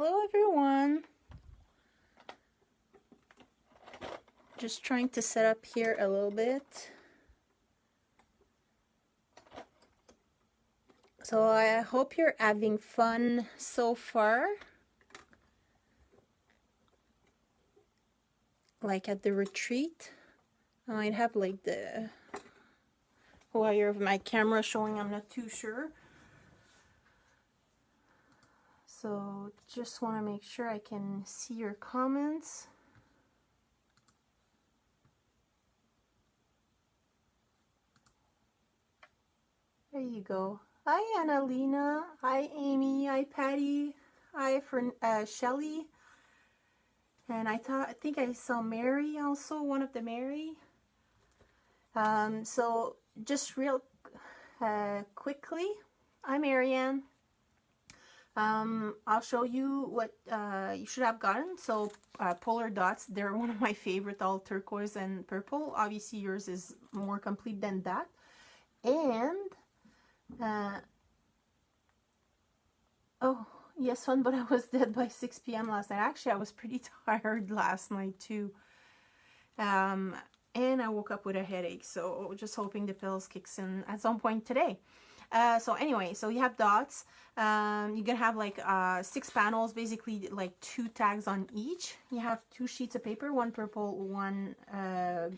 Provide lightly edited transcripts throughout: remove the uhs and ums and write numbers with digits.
Hello everyone. Just trying to set up here a little bit. So I hope you're having fun so far. Like at the retreat. I might have like the wire of my camera showing, I'm not too sure. So just want to make sure I can see your comments. There you go. Hi Annalena. Hi Amy. Hi Patty. Hi Shelly. And I think I saw Mary also, one of the Mary. So just real quickly, I'm Marianne. I'll show you what you should have gotten. So polar dots, they're one of my favorite, all turquoise and purple. Obviously yours is more complete than that. And oh yes, fun, but I was dead by 6 p.m. last night. Actually, I was pretty tired last night too. And I woke up with a headache, so just hoping the pills kicks in at some point today. So anyway, so you have dots. You're gonna have like 6 panels, basically like 2 tags on each. You have 2 sheets of paper, one purple, one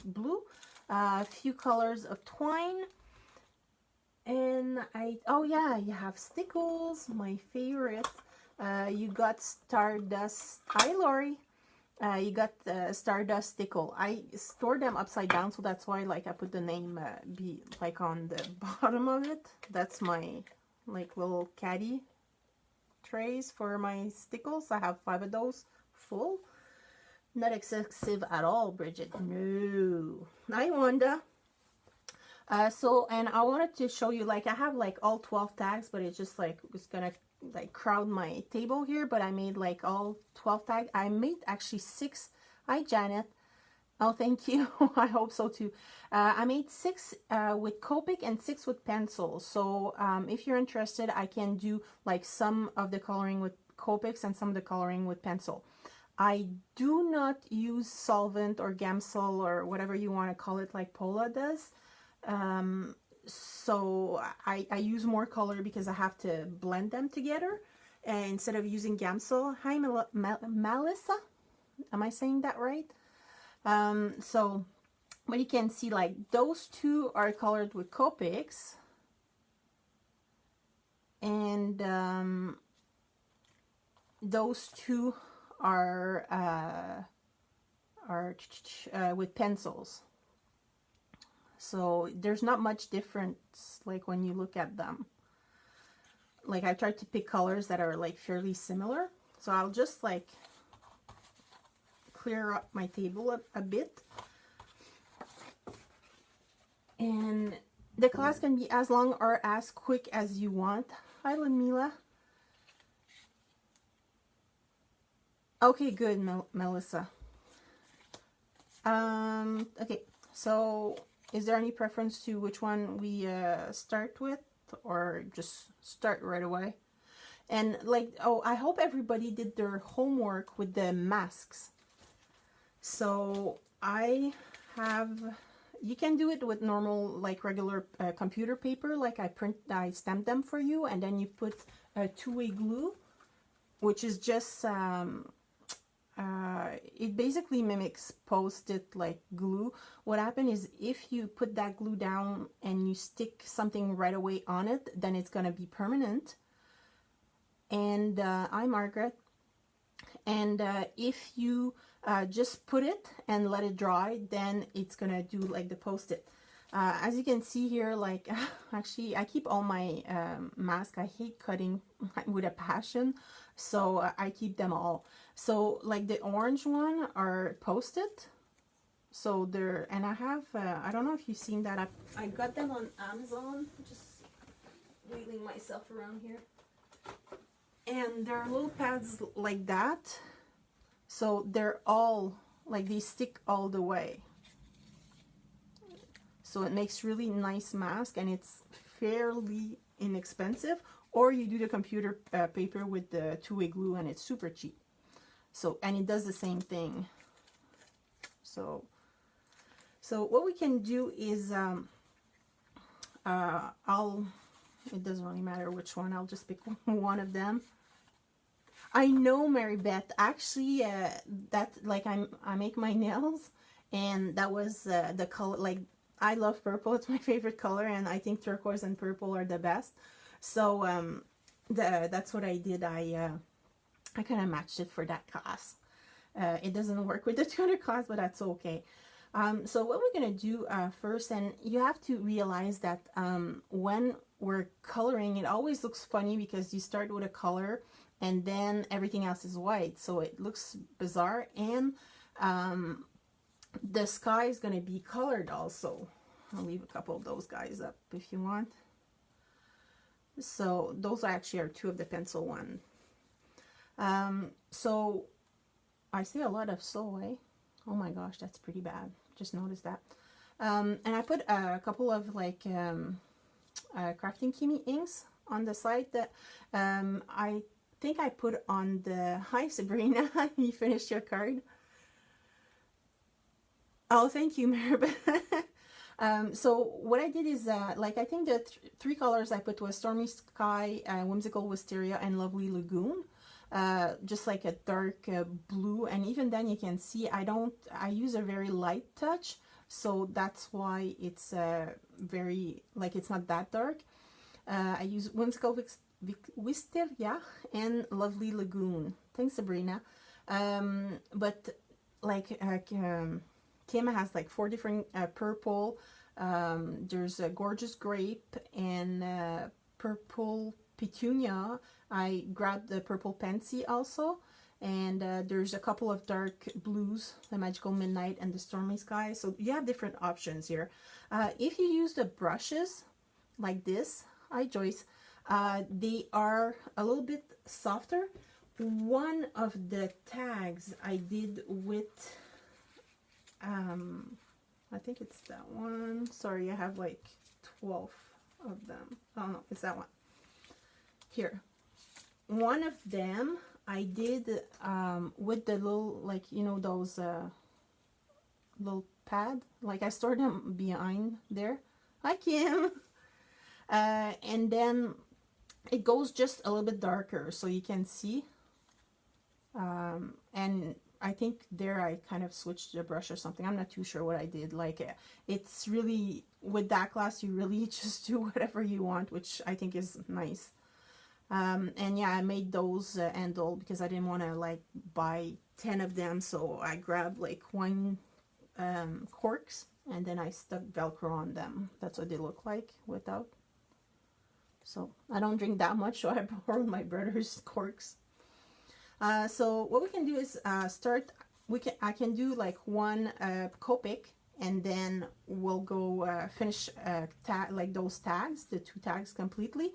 blue, a few colors of twine. And oh yeah, you have stickles, my favorite. You got Stardust. Hi Lori. You got the Stardust stickle. I store them upside down, so that's why like I put the name be like on the bottom of it. That's my like little caddy trays for my stickles. I have 5 of those full. Not excessive at all, Brigitte. No. Hi Wanda. And I wanted to show you, like I have like all 12 tags, but it's just like it's gonna like crowd my table here, but I made like all 12 tags. I made actually 6. Hi Janet. Oh, thank you. I hope so too. I made 6 with Copic and 6 with pencil. So if you're interested, I can do like some of the coloring with Copics and some of the coloring with pencil. I do not use solvent or Gamsol or whatever you want to call it like Paula does. So I use more color because I have to blend them together instead of using Gamsol. Hi Melissa, am I saying that right? So but you can see like those 2 are colored with Copics, and those 2 are with pencils. So there's not much difference like when you look at them. Like I tried to pick colors that are like fairly similar. So I'll just like clear up my table a bit. And the class can be as long or as quick as you want. Hi Ludmila. Okay, good, Melissa. Okay, so is there any preference to which one we start with, or just start right away? And like, oh, I hope everybody did their homework with the masks. So I have, you can do it with normal like regular computer paper, like I stamped them for you, and then you put a 2-way glue, which is just it basically mimics post-it like glue. What happens is if you put that glue down and you stick something right away on it, then it's gonna be permanent. And I'm Margaret. And if you just put it and let it dry, then it's gonna do like the post-it. As you can see here, like actually I keep all my masks. I hate cutting with a passion, so I keep them all. So like the orange one are post-it, so they're, and I have I don't know if you've seen that, I got them on Amazon, just wheeling myself around here, and they're little pads like that, so they're all like, they stick all the way. So it makes really nice mask, and it's fairly inexpensive, or you do the computer paper with the two-way glue and it's super cheap. So, and it does the same thing. So what we can do is, it doesn't really matter which one, I'll just pick one of them. I know, Mary Beth, actually, that, like, I make my nails, and that was the color, like, I love purple, it's my favorite color, and I think turquoise and purple are the best. So, that's what I did. I kind of matched it for that class. It doesn't work with the tutor class, but that's okay. So what we're going to do first, and you have to realize that when we're coloring, it always looks funny because you start with a color and then everything else is white. So it looks bizarre, and the sky is going to be colored also. I'll leave a couple of those guys up if you want. So those actually are two of the pencil one. So I see a lot of so, eh? Oh my gosh, that's pretty bad. Just noticed that. And I put a couple of like Crafting Kimi inks on the side that I think I put on the, hi Sabrina, you finished your card. Oh, thank you, Maribel. So what I did is, like, I think the three colors I put was Stormy Sky, Whimsical Wisteria, and Lovely Lagoon. Just like a dark blue, and even then you can see I use a very light touch, so that's why it's very, like, it's not that dark. I use Whimsical Wisteria and Lovely Lagoon. Thanks, Sabrina. But like Kim has like 4 different purple. There's a Gorgeous Grape and Purple Petunia. I grabbed the Purple Pansy also, and there's a couple of dark blues, the Magical Midnight and the Stormy Sky. So you have different options here. If you use the brushes like this, hi Joyce, they are a little bit softer. One of the tags I did with, I think it's that one. Sorry, I have like 12 of them. Oh no, it's that one. Here. One of them I did with the little, like, you know, those little pad, like I stored them behind there. Hi Kim. And then it goes just a little bit darker so you can see, and I think there I kind of switched the brush or something. I'm not too sure what I did. Like, it's really, with that class you really just do whatever you want, which I think is nice. And yeah, I made those handle because I didn't want to like buy 10 of them, so I grabbed like wine corks and then I stuck Velcro on them. That's what they look like without. So I don't drink that much, so I borrowed my brother's corks. So what we can do is start. I can do like one Copic, and then we'll go finish like those tags, the 2 tags completely.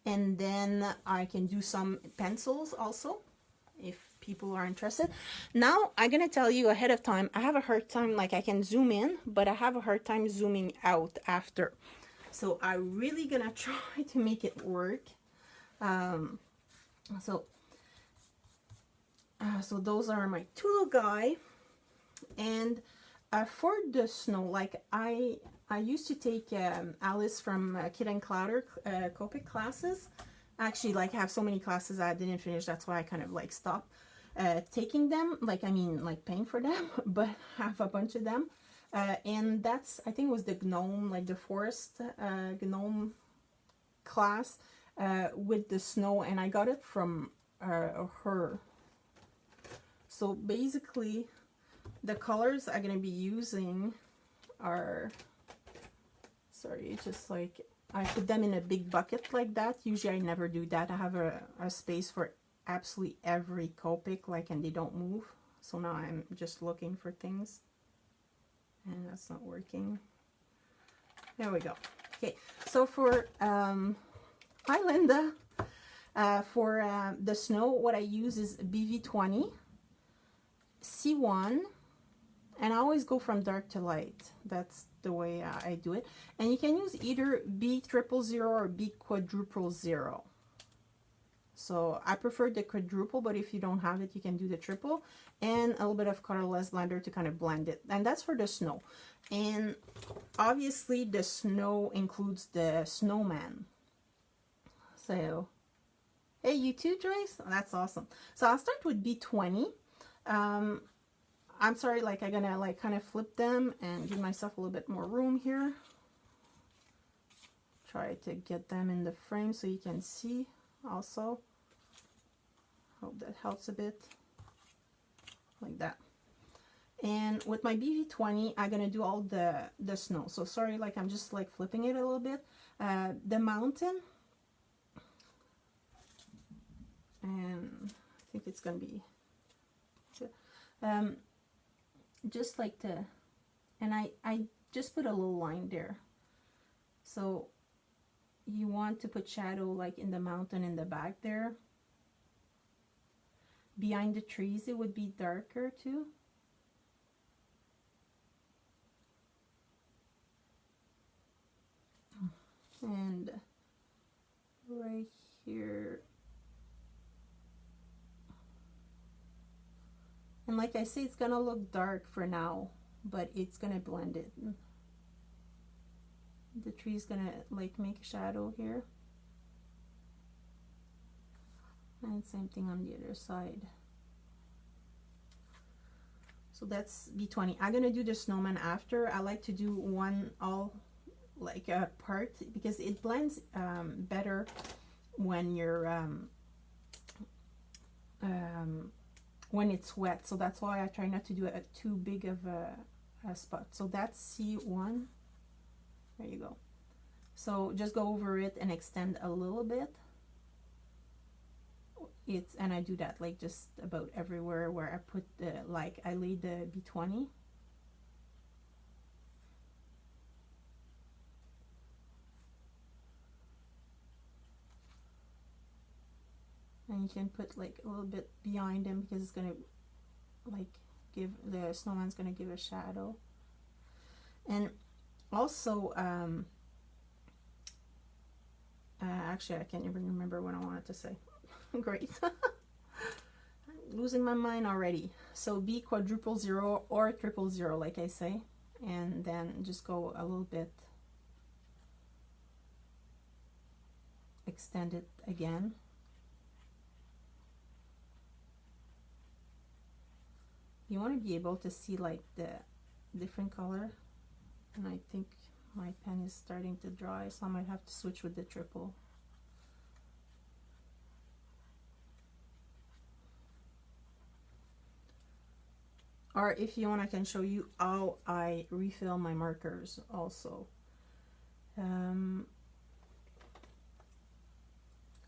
And then I can do some pencils also, if people are interested. Now, I'm going to tell you ahead of time, I have a hard time, like I can zoom in, but I have a hard time zooming out after. So I'm really going to try to make it work. So those are my 2 little guy. And for the snow, like I used to take Alice from Kid and Clouder Copic classes. Actually, like I have so many classes I didn't finish. That's why I kind of like stopped taking them. Like, I mean, like paying for them, but I have a bunch of them. And that's, I think it was the gnome, like the forest gnome class with the snow. And I got it from her. So basically, the colors I'm going to be using are... Sorry, it's just like I put them in a big bucket like that. Usually I never do that. I have a space for absolutely every Copic, like, and they don't move. So now I'm just looking for things. And that's not working. There we go. Okay, so for, hi Linda. For the snow, what I use is BV20, C1, And I always go from dark to light. That's the way I do it. And you can use either B00 or B00. So I prefer the quadruple, but if you don't have it, you can do the triple. And a little bit of colorless blender to kind of blend it. And that's for the snow. And obviously the snow includes the snowman. So, hey, you too, Joyce? That's awesome. So I'll start with B20. I'm sorry, like I'm gonna like kind of flip them and give myself a little bit more room here. Try to get them in the frame so you can see also. Hope that helps a bit. Like that. And with my BV20, I'm gonna do all the snow. So sorry, like I'm just like flipping it a little bit. The mountain. And I think it's gonna be just like the, and I just put a little line there. So you want to put shadow like in the mountain in the back there. Behind the trees it would be darker too. And right here. And like I say, it's gonna look dark for now, but it's gonna blend it. The tree's gonna like make a shadow here. And same thing on the other side. So that's B20. I'm gonna do the snowman after. I like to do one all like a part because it blends better when you're when it's wet. So that's why I try not to do it too big of a spot. So that's C1. There you go. So just go over it and extend a little bit. And I do that like just about everywhere where I put the, like I laid the B20. And you can put like a little bit behind him because it's gonna like give, the snowman's gonna give a shadow. And also actually I can't even remember what I wanted to say. Great. I'm losing my mind already. So B00 or 000 like I say, and then just go a little bit, extend it again. You want to be able to see like the different color, and I think my pen is starting to dry, so I might have to switch with the triple. Or if you want, I can show you how I refill my markers also.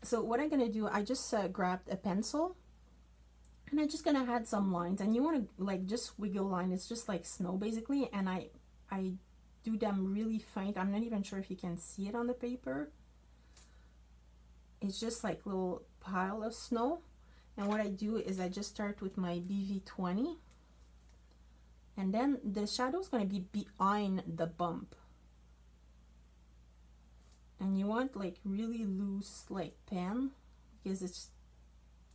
So what I'm gonna do, I just grabbed a pencil and I'm just gonna add some lines, and you want to like just wiggle line. It's just like snow basically, and I do them really faint. I'm not even sure if you can see it on the paper. It's just like little pile of snow. And what I do is I just start with my BV20, and then the shadow is going to be behind the bump. And you want like really loose like pen, because it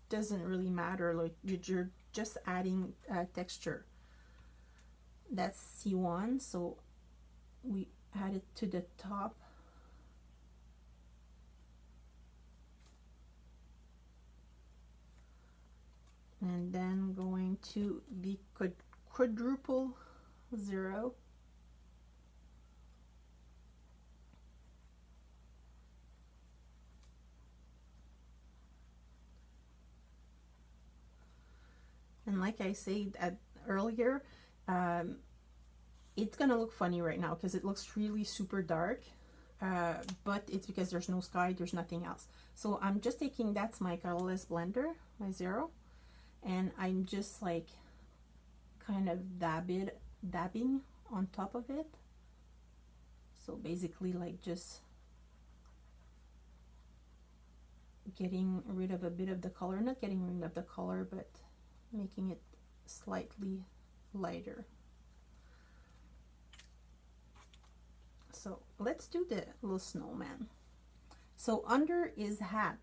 doesn't really matter, like you're just adding texture. That's C1, so we add it to the top. And then going to be quadruple 0. And like I said earlier, it's gonna look funny right now because it looks really super dark, but it's because there's no sky, there's nothing else. So I'm just taking, that's my colorless blender, my 0, and I'm just like kind of dabbing on top of it. So basically like just getting rid of a bit of the color, not getting rid of the color, but making it slightly lighter. So let's do the little snowman. So under his hat,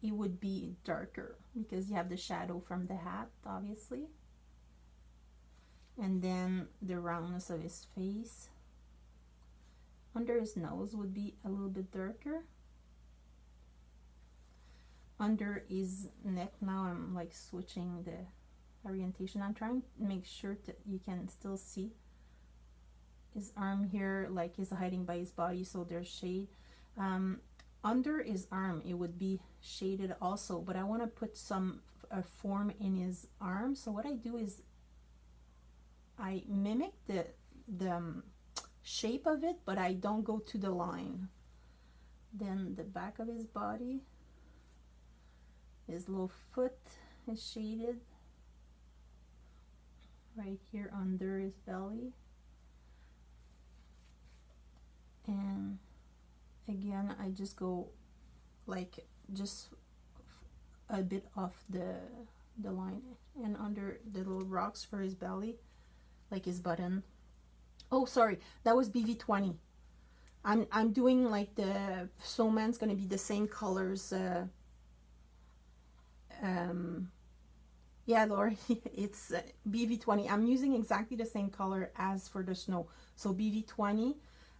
it would be darker because you have the shadow from the hat, obviously. And then the roundness of his face. Under his nose would be a little bit darker. Under his neck, now I'm like switching the orientation. I'm trying to make sure that you can still see his arm here, like he's hiding by his body, so there's shade. Under his arm, it would be shaded also, but I want to put some form in his arm. So what I do is I mimic the shape of it, but I don't go to the line. Then the back of his body, his little foot is shaded right here under his belly. And again, I just go like just a bit off the line, and under the little rocks for his belly, like his button. Oh, sorry, that was BV20. I'm doing like the snowman's gonna be the same colors. Yeah, Lori, it's BV20. I'm using exactly the same color as for the snow. So BV20.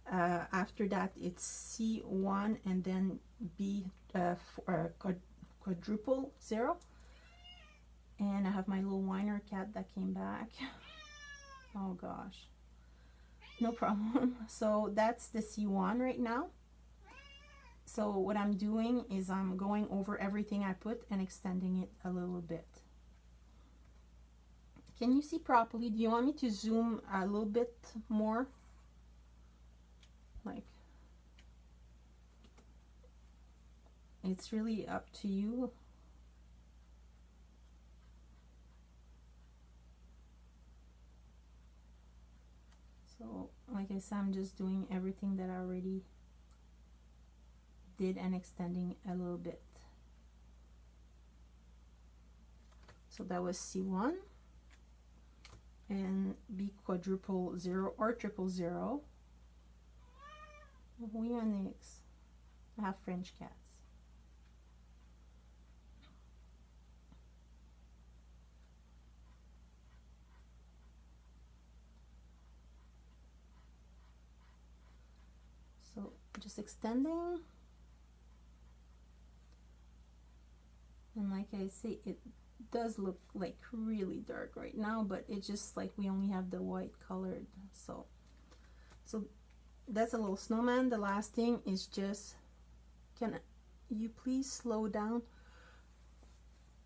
After that, it's C1, and then B quadruple 0. And I have my little whiner cat that came back. Oh gosh, no problem. So that's the C1 right now. So what I'm doing is I'm going over everything I put and extending it a little bit. Can you see properly? Do you want me to zoom a little bit more? Like, it's really up to you. So like I said, I'm just doing everything that I already did and extending a little bit. So that was C1, and B quadruple 0 or triple 0. We are next. I have French cats. So just extending, and like I say, it does look like really dark right now, but it's just like we only have the white colored. So that's a little snowman. The last thing is just, can you please slow down?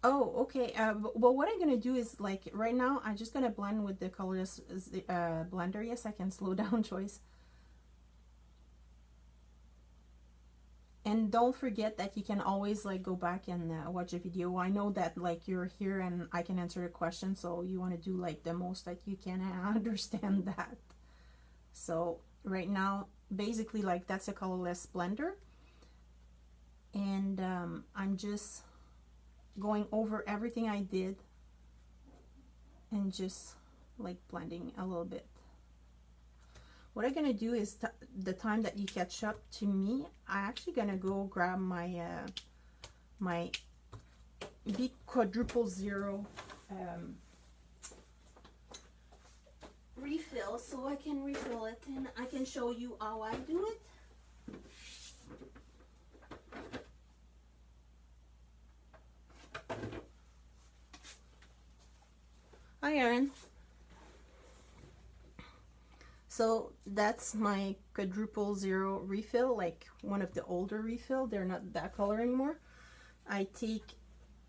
Oh, okay. Well, what I'm gonna do is, like, right now I'm just gonna blend with the colorless blender. Yes, I can slow down, Joyce. And don't forget that you can always like go back and watch a video. I know that like you're here and I can answer a question, so you want to do like the most that you can. I understand that. So right now, basically, like, that's a colorless blender, and I'm just going over everything I did and just like blending a little bit. What I'm gonna do is, the time that you catch up to me, I'm actually gonna go grab my my big quadruple 0 refill, so I can refill it and I can show you how I do it. Hi, Erin. So that's my quadruple 0 refill, like one of the older refill. They're not that color anymore. I take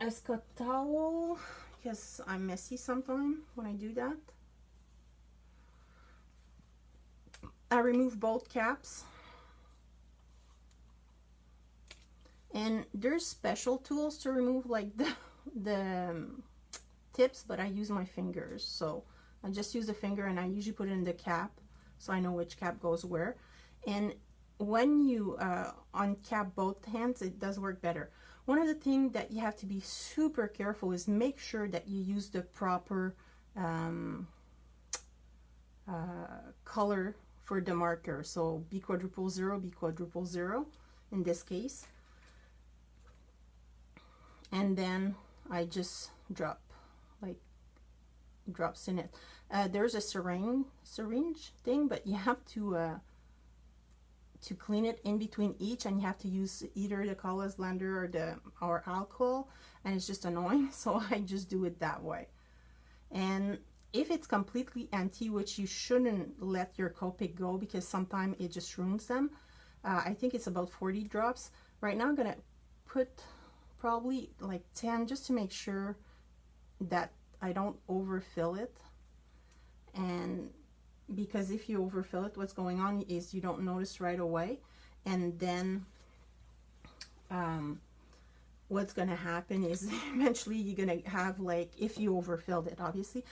a Scott towel because I'm messy sometimes when I do that. I remove both caps, and there's special tools to remove like the tips, but I use my fingers. So I just use a finger, and I usually put it in the cap so I know which cap goes where. And when you uncap both hands, it does work better. One of the things that you have to be super careful is make sure that you use the proper color for the marker. So B quadruple 0, B quadruple 0 in this case. And then I just drop, like drops in it. There's a syringe thing, but you have to clean it in between each, and you have to use either the colorless blender or alcohol, and it's just annoying, so I just do it that way. And if it's completely empty, which you shouldn't let your Copic go because sometimes it just ruins them, I think it's about 40 drops. Right now I'm gonna put probably like 10 just to make sure that I don't overfill it. And because if you overfill it, what's going on is you don't notice right away, and then what's gonna happen is eventually you're gonna have, like, if you overfilled it, obviously,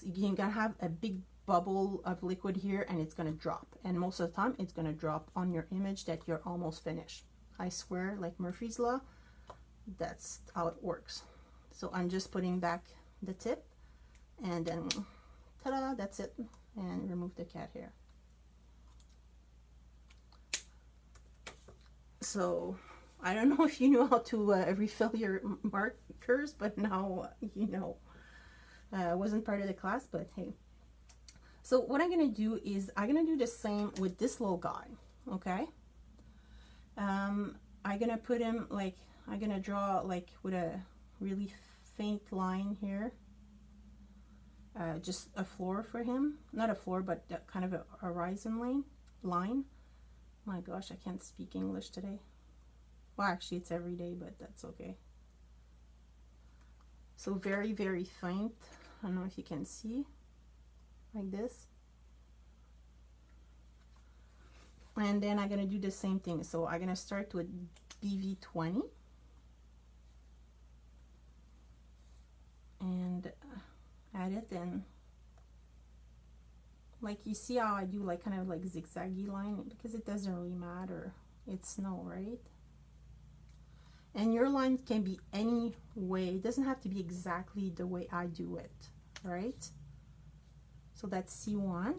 you're gonna have a big bubble of liquid here, and it's gonna drop, and most of the time it's gonna drop on your image that you're almost finished. I swear, like Murphy's Law, that's how it works. So I'm just putting back the tip, and then ta-da, that's it, and remove the cat hair. So I don't know if you know how to refill your markers, but now you know. Wasn't part of the class, but hey. So what I'm gonna do is I'm gonna do the same with this little guy, okay? I'm gonna put him, like, I'm gonna draw like with a really faint line here, just a floor for him, not a floor, but kind of a horizon line. My gosh, I can't speak English today. Well, actually it's every day, but that's okay. So very, very faint. I don't know if you can see, like this. And then I'm gonna do the same thing. So I'm gonna start with BV20 and add it, and like you see how I do like kind of like zigzaggy line, because it doesn't really matter, it's snow, right? And your line can be any way, it doesn't have to be exactly the way I do it, right? So that's C1.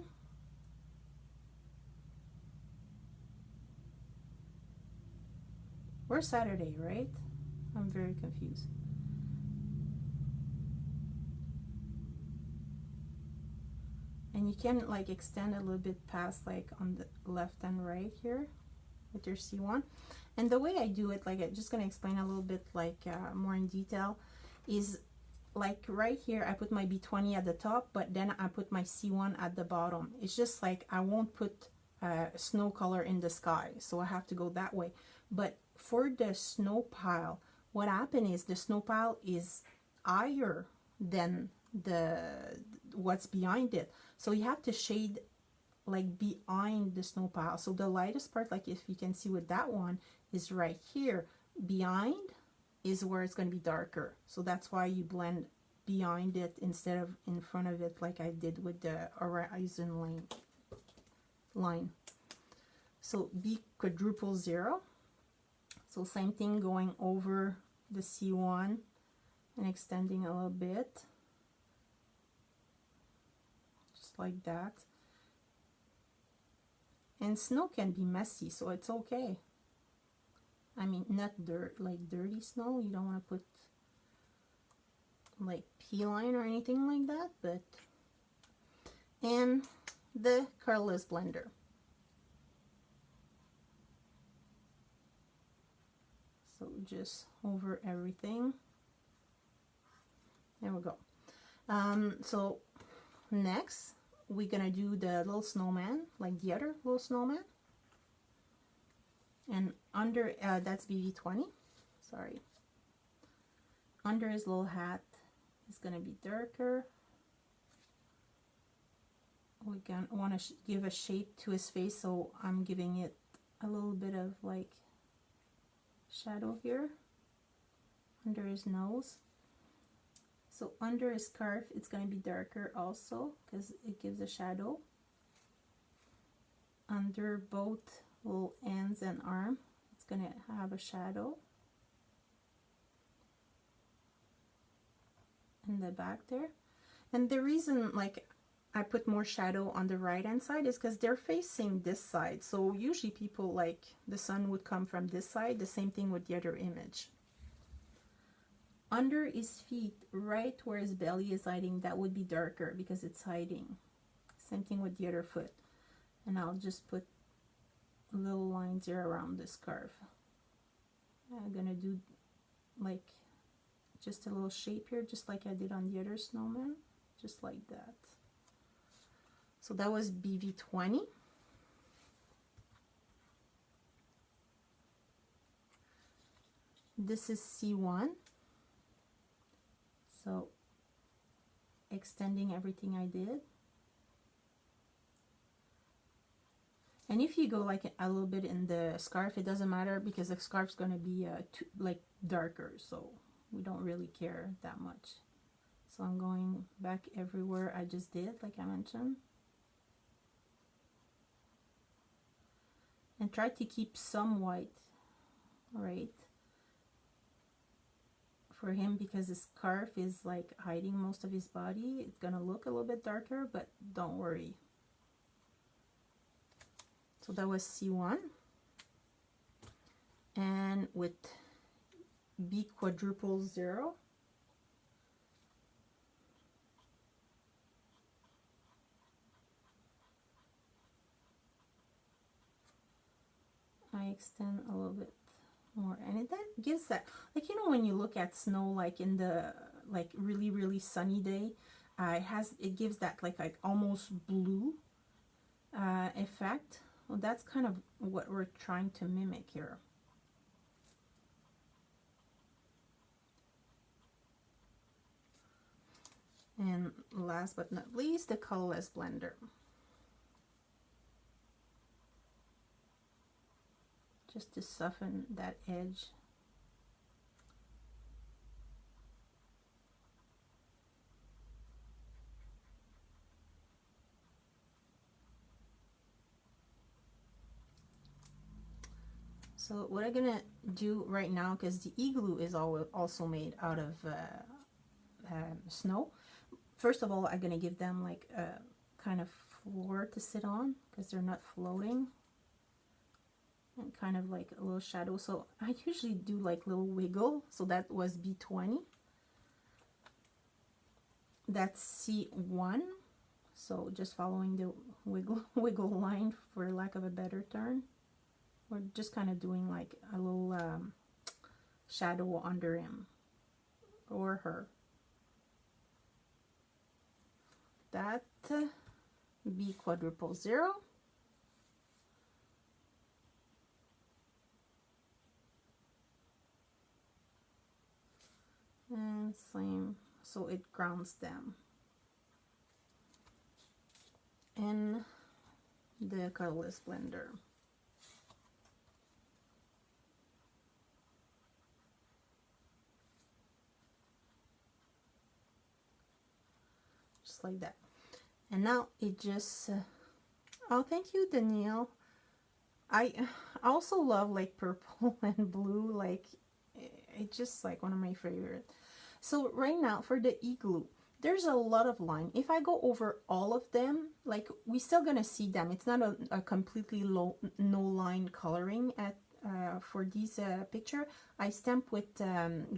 We're Saturday, right? I'm very confused. And you can like extend a little bit past, like on the left and right here with your C1. And the way I do it, like I'm just gonna explain a little bit like more in detail, is like right here I put my B20 at the top, but then I put my C1 at the bottom. It's just like I won't put snow color in the sky, so I have to go that way. But for the snow pile, what happened is the snow pile is higher than what's behind it, so you have to shade like behind the snow pile. So the lightest part, like if you can see with that one, is right here. Behind is where it's going to be darker, so that's why you blend behind it instead of in front of it, like I did with the horizon line. So B quadruple 0. So same thing, going over the C1 and extending a little bit, just like that. And snow can be messy, so it's okay. I mean, not like dirty snow. You don't want to put like P line or anything like that, but. And the colorless blender. So just over everything. There we go. So next we're gonna do the little snowman, like the other little snowman. And under that's BV20. Sorry. Under his little hat is gonna be darker. We want to give a shape to his face, so I'm giving it a little bit of like shadow here under his nose. So under his scarf it's going to be darker also because it gives a shadow. Under both little ends and arm it's going to have a shadow. In the back there. And the reason, like, I put more shadow on the right hand side is because they're facing this side. So usually people like the sun would come from this side. The same thing with the other image. Under his feet, right where his belly is hiding, that would be darker because it's hiding. Same thing with the other foot. And I'll just put little lines here around the scarf. I'm gonna do like just a little shape here, just like I did on the other snowman, just like that. So that was BV20. This is C1. So extending everything I did. And if you go like a little bit in the scarf, it doesn't matter because the scarf's going to be like darker, so we don't really care that much. So I'm going back everywhere I just did, like I mentioned. And try to keep some white, right, for him, because the scarf is like hiding most of his body. It's gonna look a little bit darker, but don't worry. So that was C1. And with B quadruple 0, I extend a little bit more, and that gives that, like, you know, when you look at snow like in the like really sunny day, it gives that like almost blue effect. Well, that's kind of what we're trying to mimic here. And last but not least, the colorless blender. Just to soften that edge. So what I'm gonna do right now, because the igloo is also made out of snow. First of all, I'm gonna give them like a kind of floor to sit on because they're not floating. And kind of like a little shadow. So I usually do like little wiggle. So that was B20. That's C1. So just following the wiggle line, for lack of a better term. We're just kind of doing like a little shadow under him or her. That B quadruple 0. And same, so it grounds them. And the colorless blender. Just like that. And now it just, oh, thank you, Danielle. I also love like purple and blue, like it's just like one of my favorite. So right now for the igloo, there's a lot of line. If I go over all of them, like we still gonna see them. It's not a completely no line coloring at for this picture. I stamp with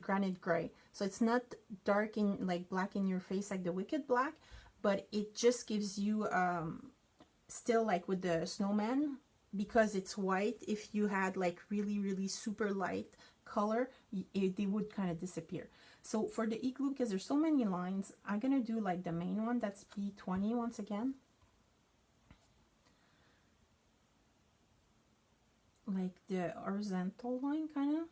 granite gray, so it's not dark in like black in your face like the Wicked Black, but it just gives you still like with the snowman, because it's white. If you had like really super light color, they would kind of disappear. So for the igloo, because there's so many lines, I'm gonna do like the main one, that's P20 once again, like the horizontal line kind of,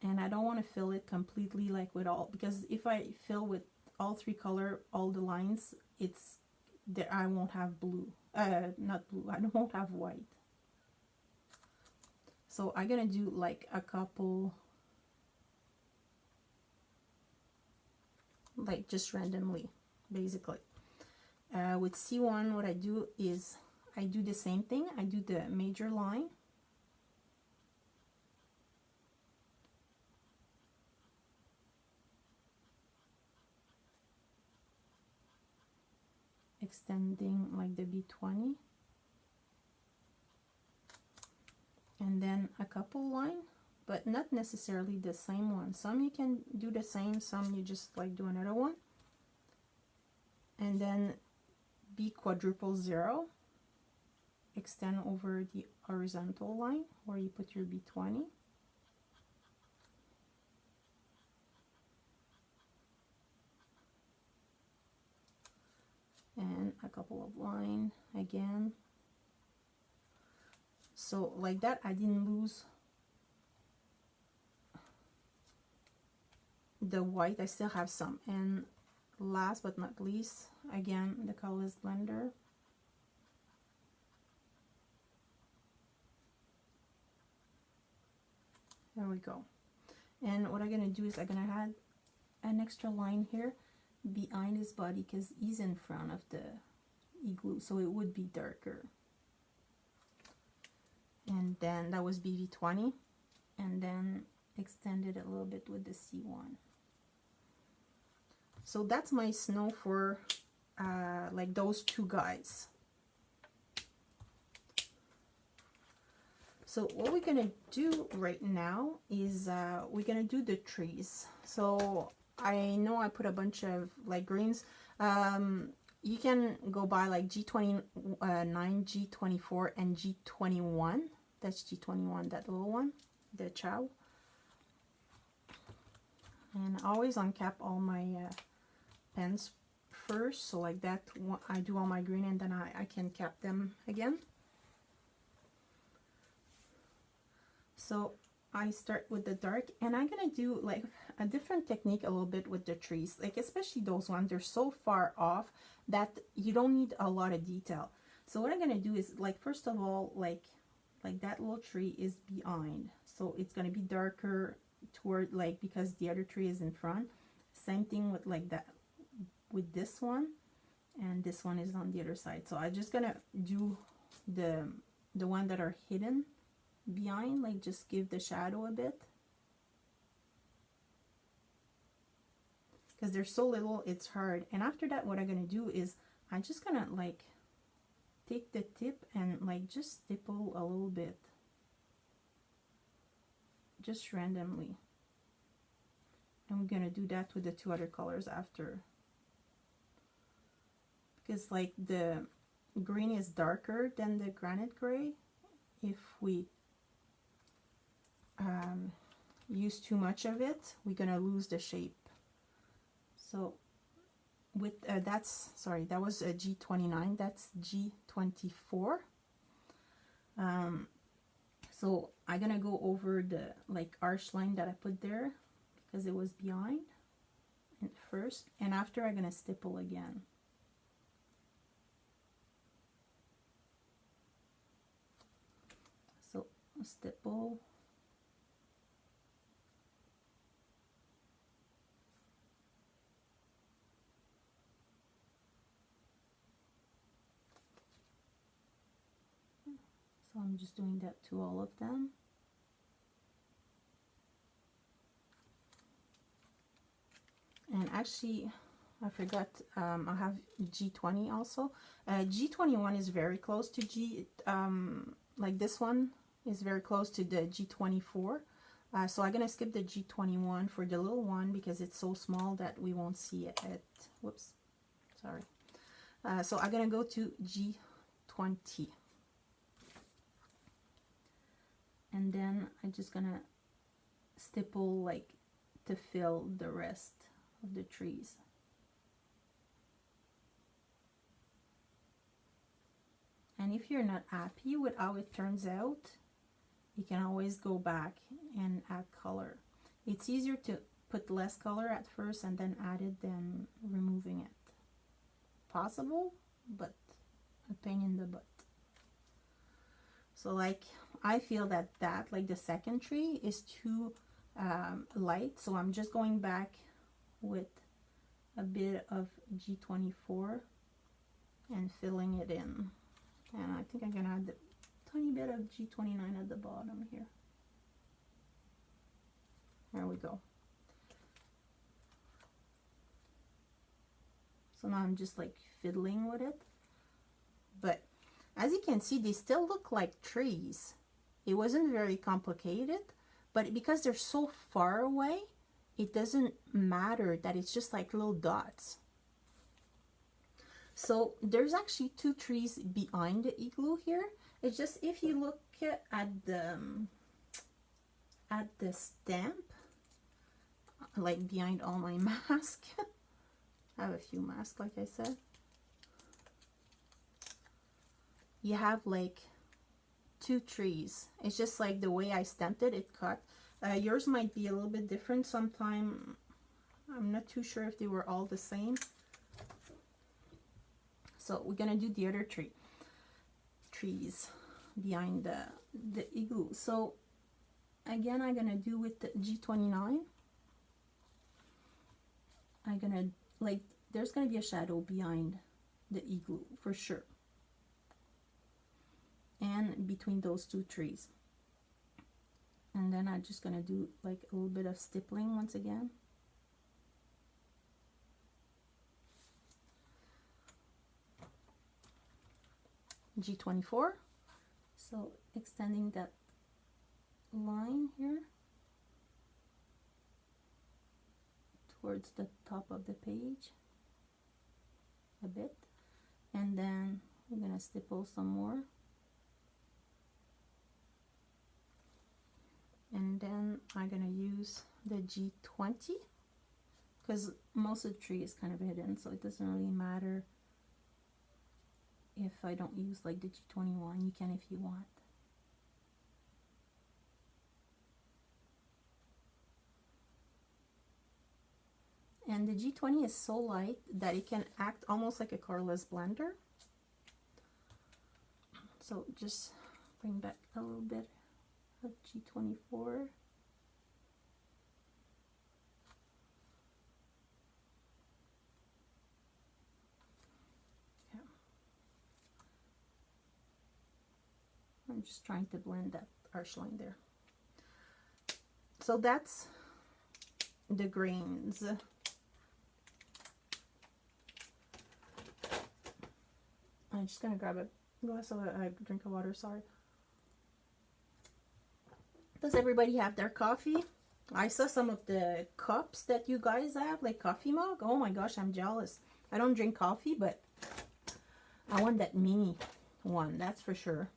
and I don't want to fill it completely like with all, because if I fill with all three color, all the lines, it's there, I won't have blue, not blue, I won't have white. So I'm gonna do like a couple, like just randomly, basically. With C1, what I do is I do the same thing. I do the major line. extending like the B20, and then a couple line, but not necessarily the same one. Some you can do the same, some you just like do another one, and then B quadruple 0, extend over the horizontal line where you put your B20. And a couple of line again. So like that, I didn't lose the white. I still have some. And last but not least, again, the colorless blender. There we go. And what I'm gonna do is I'm gonna add an extra line here behind his body because he's in front of the igloo, so it would be darker. And then that was BV20, and then extended a little bit with the C1. So that's my snow for like those two guys. So what we're gonna do right now is we're gonna do the trees. So I know I put a bunch of like greens. You can go by like G29, G24, and G21. That's G21, that little one, the chow. And I always uncap all my pens first, so like that I do all my green and then I can cap them again. So I start with the dark, and I'm gonna do like a different technique a little bit with the trees, like especially those ones, they're so far off that you don't need a lot of detail. So what I'm gonna do is, like, first of all, like that little tree is behind, so it's gonna be darker toward, like, because the other tree is in front. Same thing with like that with this one, and this one is on the other side. So I'm just gonna do the one that are hidden behind, like just give the shadow a bit, because they're so little it's hard. And after that, what I'm gonna do is I'm just gonna like take the tip and like just stipple a little bit, just randomly. And we're gonna do that with the two other colors after, because like the green is darker than the granite gray. If we use too much of it, we're gonna lose the shape. So with that's, sorry, that was a G29, that's G24. So I'm gonna go over the like arch line that I put there because it was behind and first, and after I'm gonna stipple again. So stipple, so I'm just doing that to all of them. And actually, I forgot, I have G20 also. G21 is very close to G, like this one is very close to the G24. So I'm gonna skip the G21 for the little one because it's so small that we won't see it. Whoops, sorry. So I'm gonna go to G20. And then I'm just gonna stipple like to fill the rest of the trees. And if you're not happy with how it turns out, you can always go back and add color. It's easier to put less color at first and then add it than removing it. Possible, but a pain in the butt. So like I feel that like the second tree is too light, so I'm just going back with a bit of G24 and filling it in. And I think I'm gonna add a tiny bit of G29 at the bottom here. There we go. So now I'm just like fiddling with it. But as you can see, they still look like trees. It wasn't very complicated, but because they're so far away, it doesn't matter that it's just like little dots. So there's actually two trees behind the igloo here. It's just if you look at the stamp, like behind all my masks, I have a few masks, like I said. You have like two trees. It's just like the way I stamped it, it cut. Yours might be a little bit different sometime. I'm not too sure if they were all the same. So we're gonna do the other trees behind the igloo. So again, I'm gonna do with the G29. I'm gonna, like, there's gonna be a shadow behind the igloo for sure, and between those two trees. And then I'm just gonna do like a little bit of stippling once again. G24, so extending that line here towards the top of the page a bit, and then we're gonna stipple some more, and then I'm gonna use the G20 because most of the tree is kind of hidden, so it doesn't really matter if I don't use like the G21. You can if you want. And the G20 is so light that it can act almost like a colorless blender. So just bring back a little bit of G24. Yeah. I'm just trying to blend that arch line there. So that's the grains. I'm just gonna grab a glass of a drink of water, sorry. Does everybody have their coffee? I saw some of the cups that you guys have, like coffee mug. Oh my gosh, I'm jealous. I don't drink coffee, but I want that mini one, that's for sure.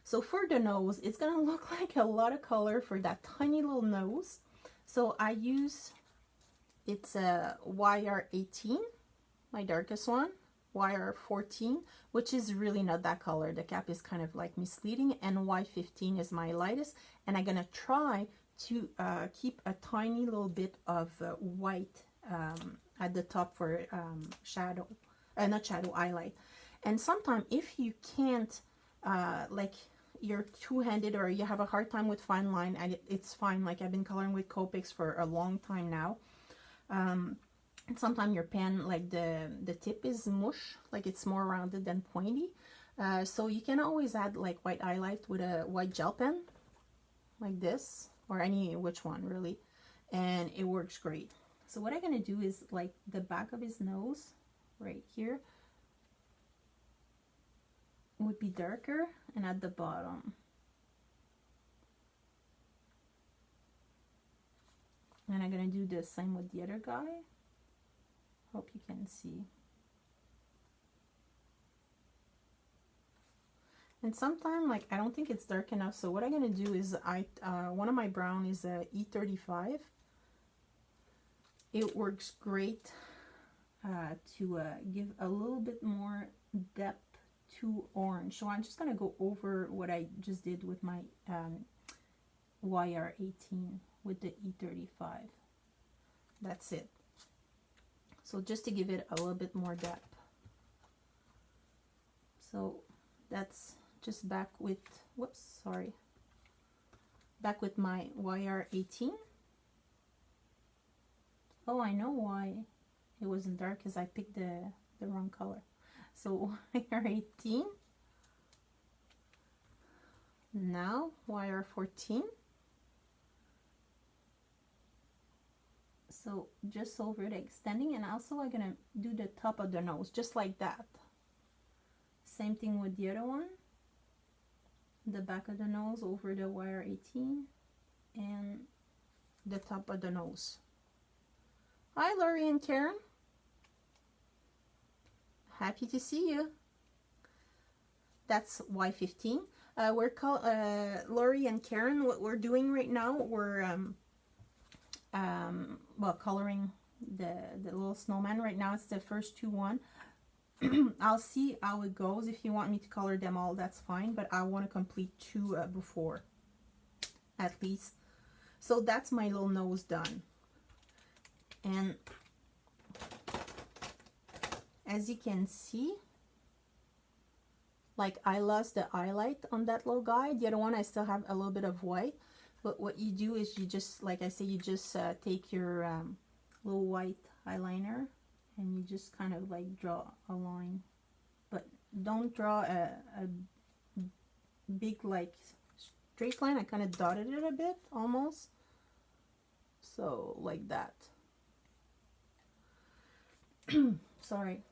So for the nose, it's gonna look like a lot of color for that tiny little nose. So I use, it's a YR18, my darkest one. YR14, which is really not that color. The cap is kind of like misleading, and Y15 is my lightest, and I'm gonna try to keep a tiny little bit of white at the top for shadow, not shadow, highlight. And sometimes if you can't, like you're two-handed or you have a hard time with fine line, and it's fine. Like I've been coloring with Copics for a long time now. And sometimes your pen, like the tip is mush, like it's more rounded than pointy. So you can always add like white highlight with a white gel pen, like this, or any which one really, and it works great. So what I'm gonna do is like the back of his nose, right here, would be darker, and at the bottom. And I'm gonna do the same with the other guy. Hope you can see. And sometimes, like, I don't think it's dark enough, so what I'm gonna do is one of my brown is a E35. It works great to give a little bit more depth to orange. So I'm just gonna go over what I just did with my YR18 with the E35. That's it. So just to give it a little bit more depth. So that's just back with, whoops, sorry. Back with my YR18. Oh, I know why it wasn't dark, because I picked the wrong color. So YR18. Now YR14. So just over the extending, and also I'm gonna do the top of the nose just like that. Same thing with the other one, the back of the nose over the wire 18 and the top of the nose. Hi Lori and Karen, happy to see you. That's Y15. Lori and Karen, what we're doing right now, we're well, coloring the little snowman. Right now it's the first one. I'll see how it goes. If you want me to color them all, that's fine, but I want to complete 2 before at least. So that's my little nose done, and as you can see, like, I lost the highlight on that little guy. The other one I still have a little bit of white, but what you do is you just, like I say, you just take your little white eyeliner and you just kind of like draw a line, but don't draw a big like straight line. I kind of dotted it a bit almost, so like that. Sorry.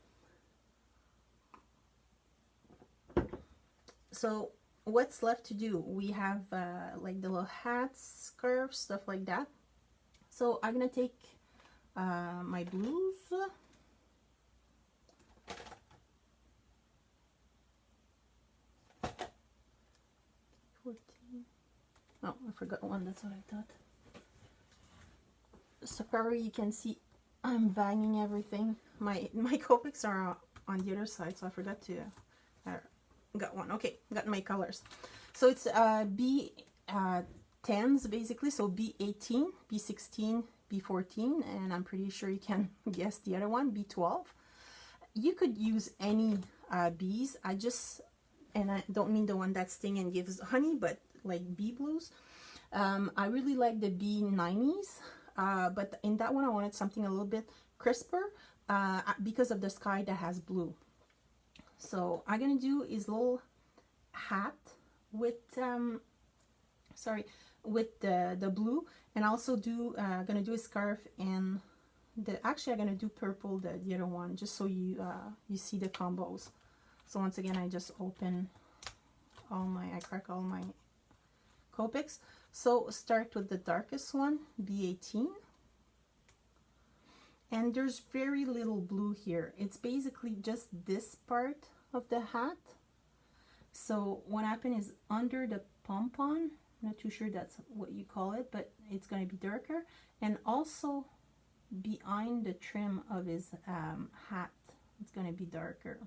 So what's left to do? We have like the little hats, scarves, stuff like that. So I'm gonna take my blues. 14. Oh, I forgot one. That's what I thought. So probably you can see I'm banging everything. My Copics are on the other side, so I forgot to. Got one. Okay, got my colors. So it's B10s basically. So B18, B16, B14, and I'm pretty sure you can guess the other one, B12. You could use any bees. And I don't mean the one that sting and gives honey, but like bee blues. I really like the B90s, but in that one I wanted something a little bit crisper because of the sky that has blue. So I'm gonna do is little hat with with the blue, and also gonna do a scarf, and actually I'm gonna do purple, the other one, just so you see the combos. So once again, I just open I crack all my Copics. So start with the darkest one, B18. And there's very little blue here. It's basically just this part of the hat. So what happened is under the pompon, I'm not too sure that's what you call it, but it's going to be darker. And also behind the trim of his hat, it's going to be darker.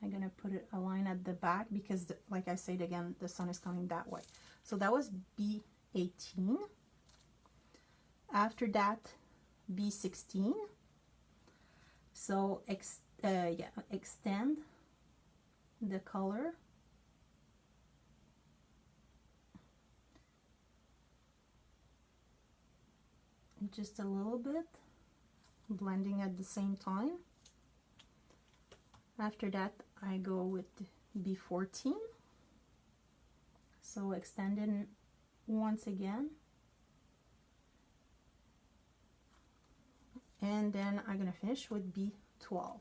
I'm going to put a line at the back because, like I said again, the sun is coming that way. So that was B18. After that, B16. So extend the color. Just a little bit, blending at the same time. After that, I go with B14. So extending once again. And then I'm going to finish with B12.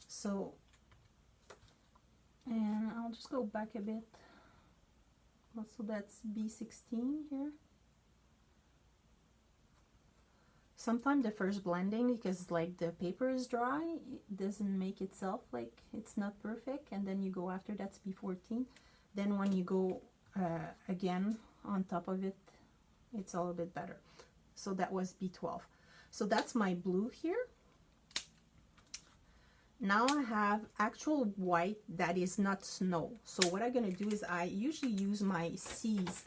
So, and I'll just go back a bit. So that's B16 here. Sometimes the first blending, because like the paper is dry, it doesn't make itself, like it's not perfect, and then you go after, that's B14. Then when you go again on top of it, it's a little bit better. So that was B12. So that's my blue here. Now I have actual white that is not snow. So what I'm gonna do is I usually use my C's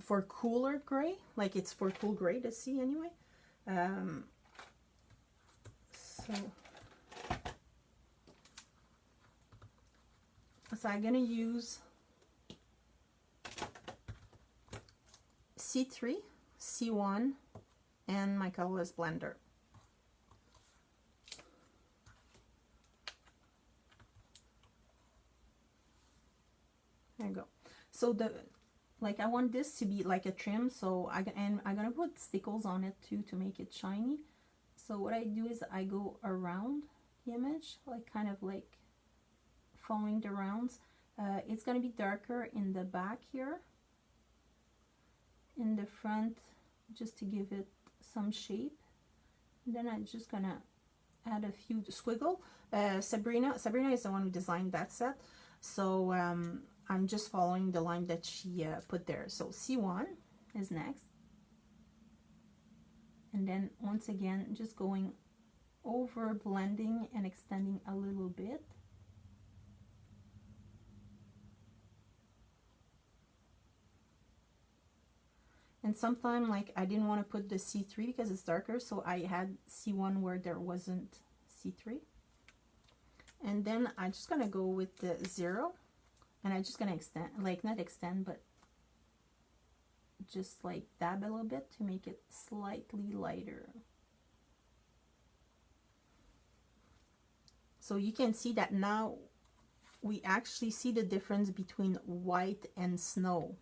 for cooler gray, like it's for cool gray to see anyway. So I'm gonna use C3, C1, and my colorless blender. So the, like I want this to be like a trim, so I'm gonna put stickles on it too to make it shiny. So what I do is I go around the image, like kind of like following the rounds. It's gonna be darker in the back here, in the front, just to give it some shape. And then I'm just gonna add a few squiggle. Sabrina is the one who designed that set, so I'm just following the line that she put there. So C1 is next, and then once again just going over, blending and extending a little bit. And sometimes, like, I didn't want to put the C3 because it's darker, so I had C1 where there wasn't C3. And then I'm just gonna go with the 0, and I'm just gonna extend, like not extend, but just like dab a little bit to make it slightly lighter. So you can see that now we actually see the difference between white and snow.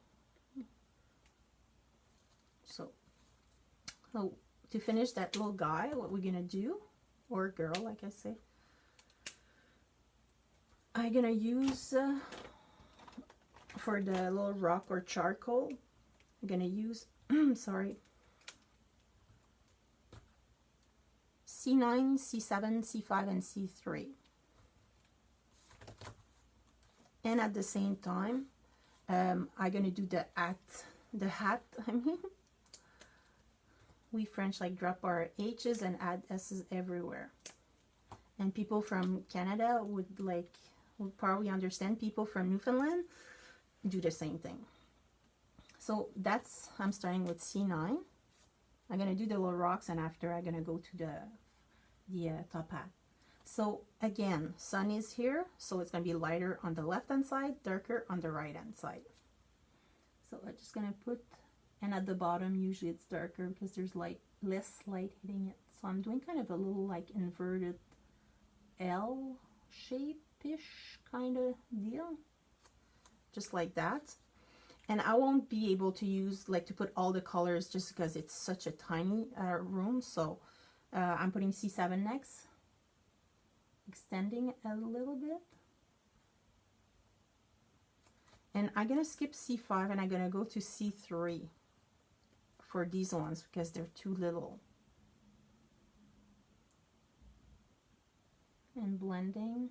So to finish that little guy, what we're gonna do, or girl, like I say, I'm gonna use for the little rock or charcoal, I'm gonna use sorry, C9, C7, C5, and C3. And at the same time, I'm gonna do the hat, I mean. We French like drop our H's and add S's everywhere. And people from Canada would probably understand. People from Newfoundland do the same thing. So that's, I'm starting with C9. I'm gonna do the little rocks, and after I'm gonna go to the top hat. So again, sun is here, so it's gonna be lighter on the left hand side, darker on the right hand side. So I'm just gonna put, and at the bottom usually it's darker because there's less light hitting it. So I'm doing kind of a little like inverted L shape-ish kind of deal, just like that. And I won't be able to use, like, to put all the colors just because it's such a tiny room. So I'm putting C7 next, extending a little bit. And I'm gonna skip C5 and I'm gonna go to C3 for these ones because they're too little. And blending.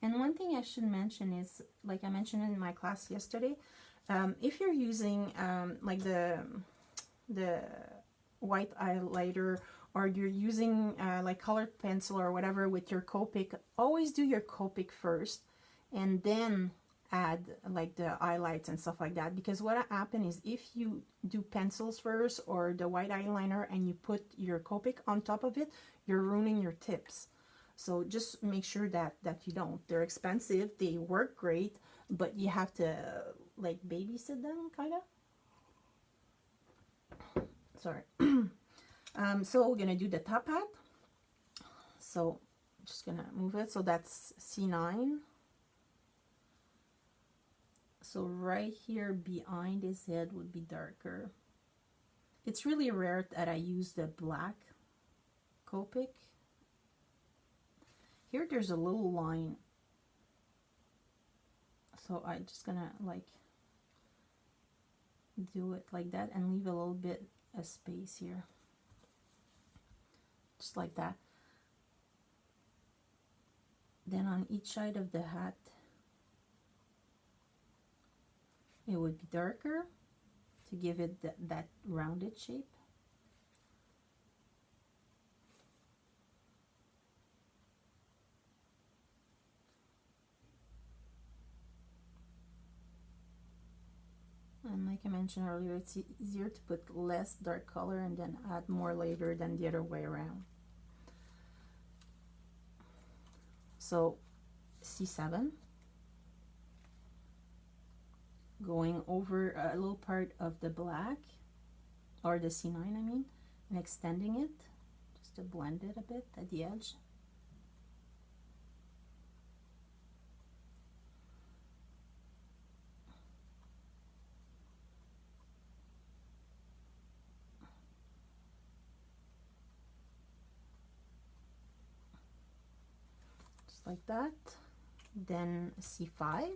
And one thing I should mention is, like I mentioned in my class yesterday, if you're using like the white highlighter, or you're using like colored pencil or whatever with your Copic, always do your Copic first and then add like the highlights and stuff like that. Because what happens is, if you do pencils first or the white eyeliner and you put your Copic on top of it, you're ruining your tips. So just make sure that you don't. They're expensive, they work great, but you have to like babysit them, kind of. Sorry. So we're gonna do the top hat. So I'm just gonna move it. So that's C9. So right here behind his head would be darker. It's really rare that I use the black Copic. Here there's a little line, so I'm just gonna like do it like that and leave a little bit of space here, just like that. Then on each side of the hat it would be darker to give it that rounded shape. And like I mentioned earlier, it's easier to put less dark color and then add more later than the other way around. So C7, going over a little part of the black, or the C9 I mean, and extending it just to blend it a bit at the edge. just like that. Then C5.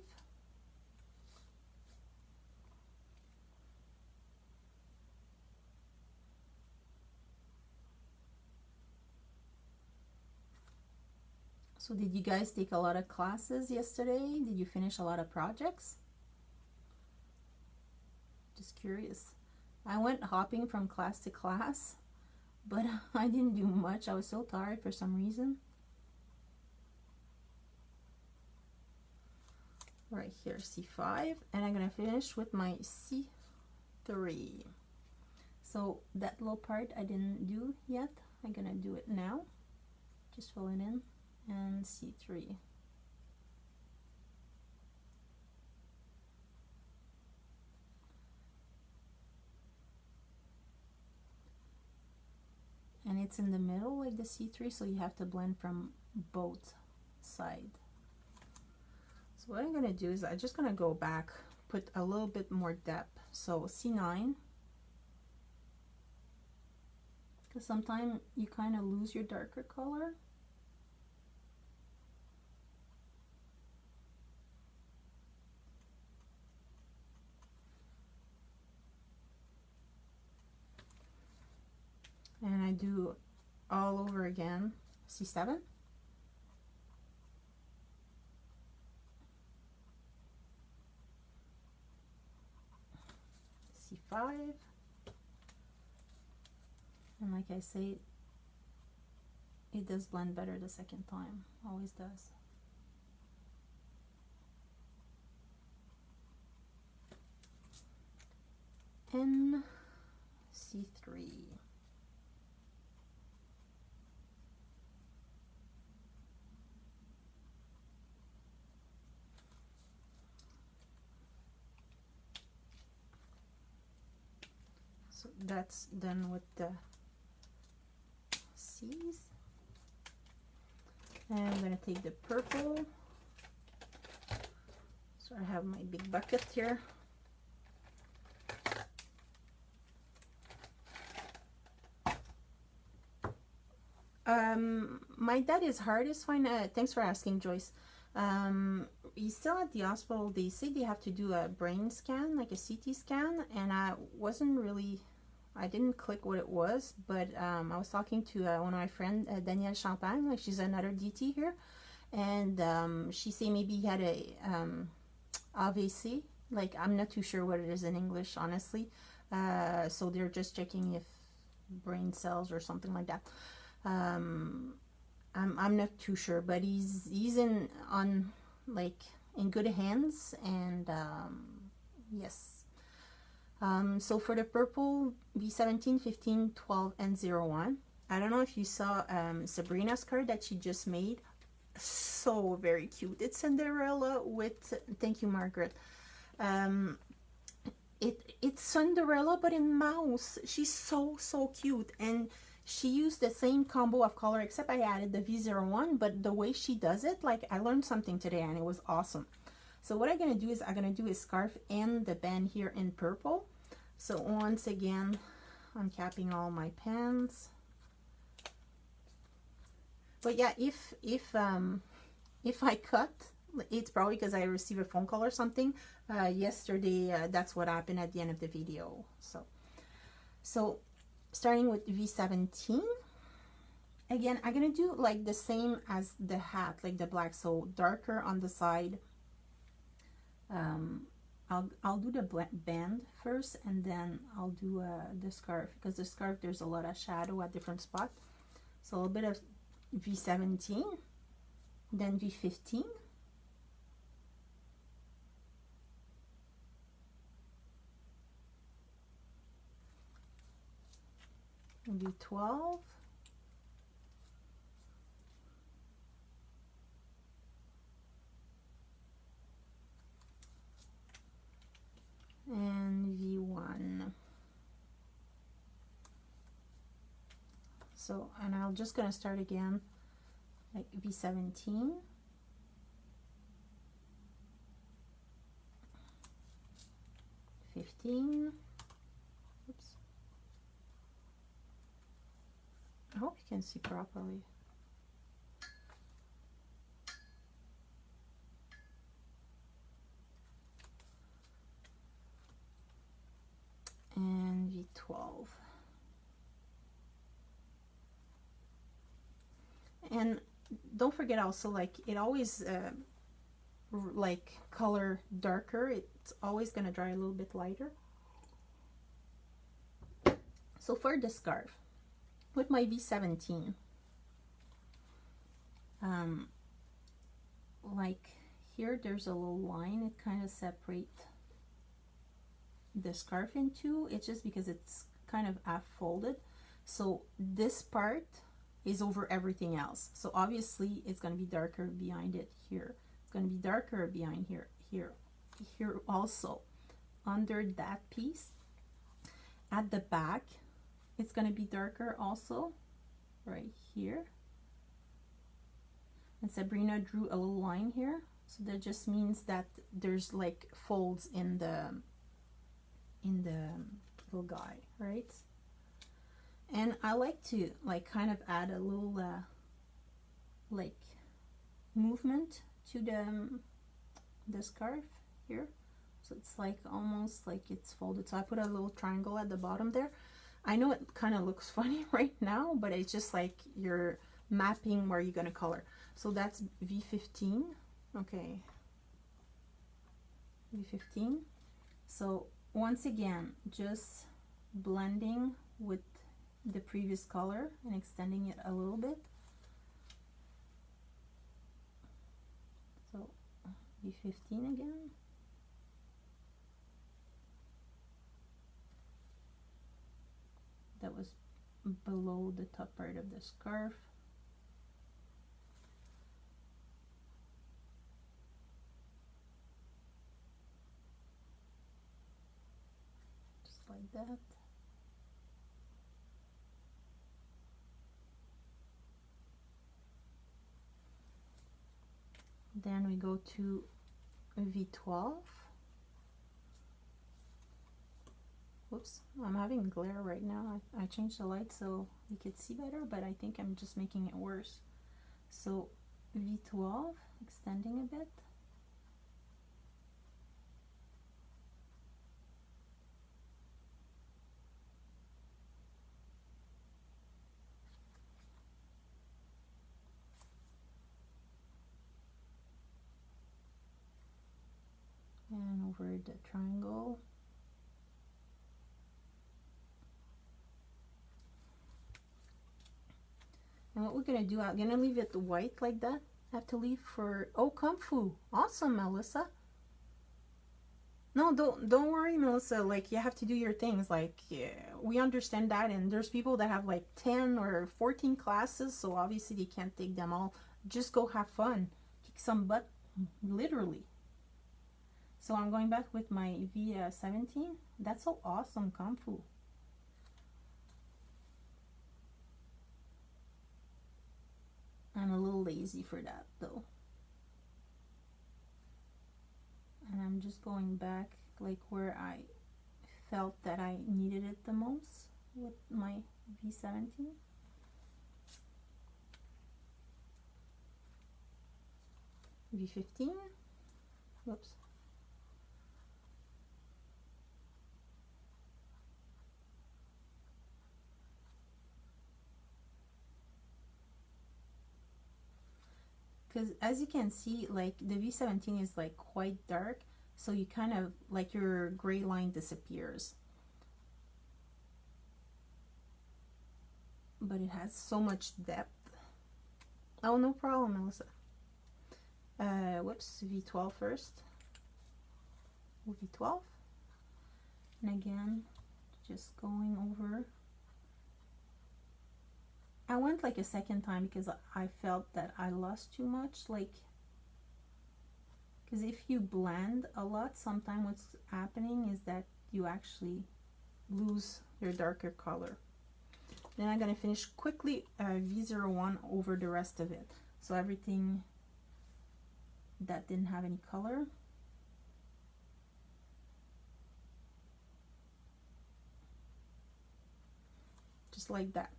So did you guys take a lot of classes yesterday? Did you finish a lot of projects? Just curious. I went hopping from class to class, but I didn't do much. I was so tired for some reason. Right here, C5, and I'm gonna finish with my C3. So that little part I didn't do yet. I'm gonna do it now. Just fill it in, and C3. And it's in the middle like the C3, so you have to blend from both sides. So what I'm gonna do is I'm just gonna go back, put a little bit more depth. So C9, because sometimes you kind of lose your darker color. And I do all over again, C7. C5. And like I say, it does blend better the second time, always does. And C3. So that's done with the C's. And I'm going to take the purple. So I have my big bucket here. My dad is hardest fine. Thanks for asking, Joyce. He's still at the hospital. They say they have to do a brain scan, like a CT scan, and I didn't click what it was, but I was talking to one of my friends, Danielle Champagne, like she's another DT here, and she say maybe he had a AVC, like I'm not too sure what it is in English, honestly, so they're just checking if brain cells or something like that. I'm not too sure, but he's in good hands, and yes. So for the purple, V17, 15, 12, and 01. I don't know if you saw Sabrina's card that she just made. So very cute. It's Cinderella with, thank you, Margaret. It's Cinderella, but in mouse. She's so cute. And she used the same combo of color, except I added the V01, but the way she does it, like I learned something today and it was awesome. So what I'm going to do is I'm going to do a scarf and the band here in purple. So once again, I'm capping all my pens. But yeah, if I cut, it's probably because I received a phone call or something yesterday. That's what happened at the end of the video. So starting with V17. Again, I'm going to do like the same as the hat, like the black, so darker on the side. I'll do the band first, and then I'll do the scarf, because the scarf there's a lot of shadow at different spots. So a little bit of V17, then V15, V12, and V1. So, and I'm just gonna start again like V17, '15. Oops. I hope you can see properly. And don't forget also, like, it always like color darker, it's always gonna dry a little bit lighter. So for the scarf with my V17, like here there's a little line, it kind of separates the scarf in two. It's just because it's kind of half folded, so this part is over everything else, so obviously it's going to be darker behind it here, it's going to be darker behind here also, under that piece. At the back it's going to be darker also, right here. And Sabrina drew a little line here, so that just means that there's like folds in the little guy, right? And I like to like kind of add a little like movement to the scarf here, so it's like almost like it's folded. So I put a little triangle at the bottom there. I know it kind of looks funny right now, but it's just like you're mapping where you're gonna color. So that's V15. Okay, V15. So once again, just blending with the previous color and extending it a little bit. So V15 again. That was below the top part of the scarf. Just like that. Then we go to V12. Whoops, I'm having glare right now. I changed the light so you could see better, but I think I'm just making it worse. So V12, extending a bit. And over the triangle. And what we're gonna do, I'm gonna leave it white like that. I have to leave for, oh, Kung Fu. Awesome, Melissa. No, don't worry, Melissa. Like, you have to do your things. Like, yeah, we understand that, and there's people that have like 10 or 14 classes, so obviously they can't take them all. Just go have fun, kick some butt, literally. So I'm going back with my V17. That's so awesome, Kung Fu. I'm a little lazy for that though. And I'm just going back like where I felt that I needed it the most with my V17. V15. Whoops. Because as you can see, like the V17 is like quite dark, so you kind of like your gray line disappears, but it has so much depth. Oh, no problem, Melissa. Whoops, V12 first. V12, and again just going over. I went like a second time because I felt that I lost too much, like, because if you blend a lot, sometimes what's happening is that you actually lose your darker color. Then I'm going to finish quickly V01 over the rest of it, so everything that didn't have any color. Just like that.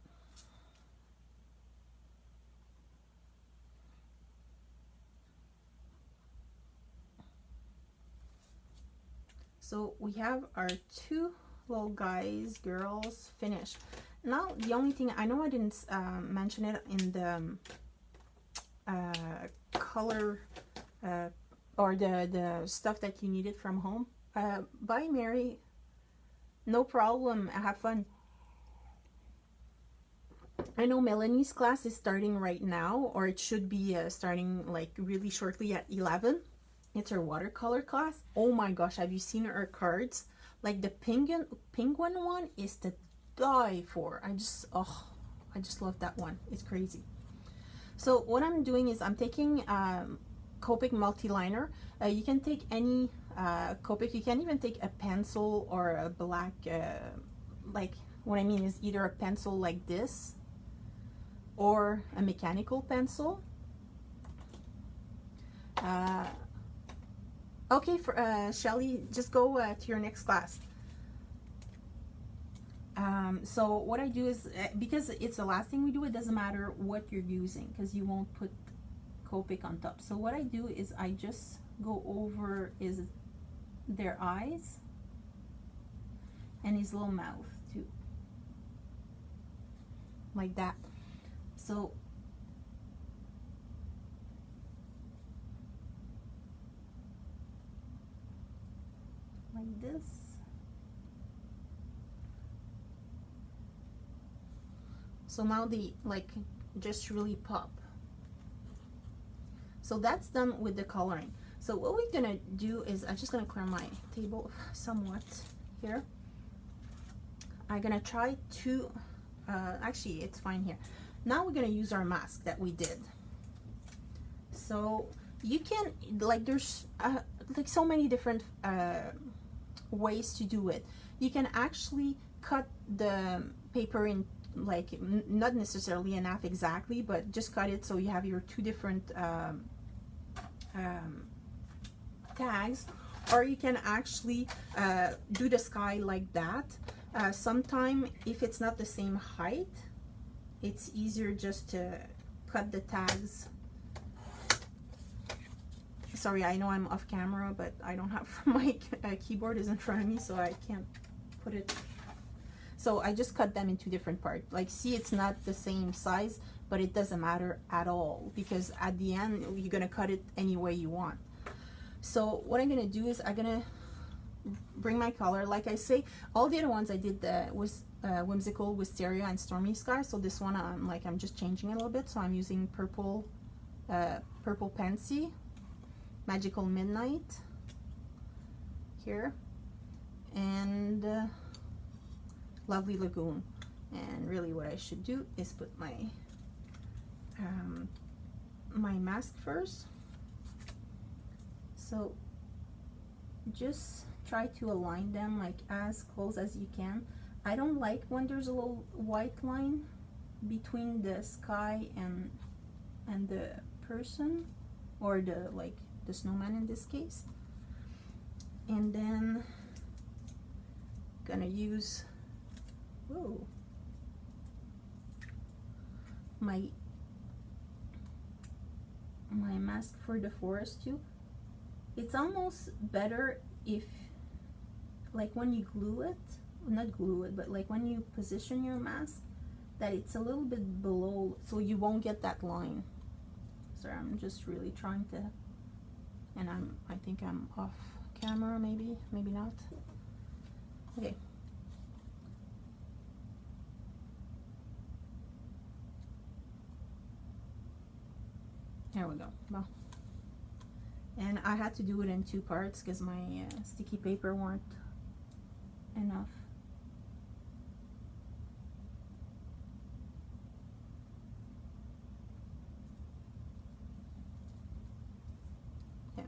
So we have our two little guys, girls finished. Now the only thing, I know I didn't mention it in color or the stuff that you needed from home, bye Mary, no problem, have fun. I know Melanie's class is starting right now, or it should be starting like really shortly at 11. It's her watercolor class. Oh my gosh, have you seen her cards? Like the penguin one is to die for. I just love that one. It's crazy. So what I'm doing is I'm taking Copic multi-liner. You can take any Copic. You can even take a pencil or a black, like what I mean is either a pencil like this or a mechanical pencil. Okay, for Shelly, just go to your next class. So what I do is, because it's the last thing we do, it doesn't matter what you're using because you won't put Copic on top. So what I do is I just go over their eyes and his little mouth too, like that. So like this. So now they like just really pop. So that's done with the coloring. So what we're gonna do is I'm just gonna clear my table somewhat here. I'm gonna try to actually it's fine here. Now we're gonna use our mask that we did. So you can, like, there's like so many different ways to do it. You can actually cut the paper in, like, not necessarily in half exactly, but just cut it so you have your two different tags. Or you can actually do the sky like that. Sometime if it's not the same height, it's easier just to cut the tags. Sorry, I know I'm off camera, but I don't have my keyboard is in front of me, so I can't put it. So I just cut them into different parts. Like, see, it's not the same size, but it doesn't matter at all because at the end you're gonna cut it any way you want. So what I'm gonna do is I'm gonna bring my color. Like I say, all the other ones I did was Whimsical, Wisteria, and Stormy Sky. So this one I'm just changing it a little bit. So I'm using purple, Purple Pansy, Magical Midnight here, and Lovely Lagoon. And really what I should do is put my my mask first. So just try to align them like as close as you can. I don't like when there's a little white line between the sky and the person, or the snowman in this case. And then gonna use my mask for the forest too. It's almost better if, like, when you glue it, not glue it, but like when you position your mask, that it's a little bit below, so you won't get that line. Sorry, I'm just really trying to, and I think I'm off camera, maybe not. Okay. There we go. Well, and I had to do it in two parts because my sticky paper weren't enough. Okay,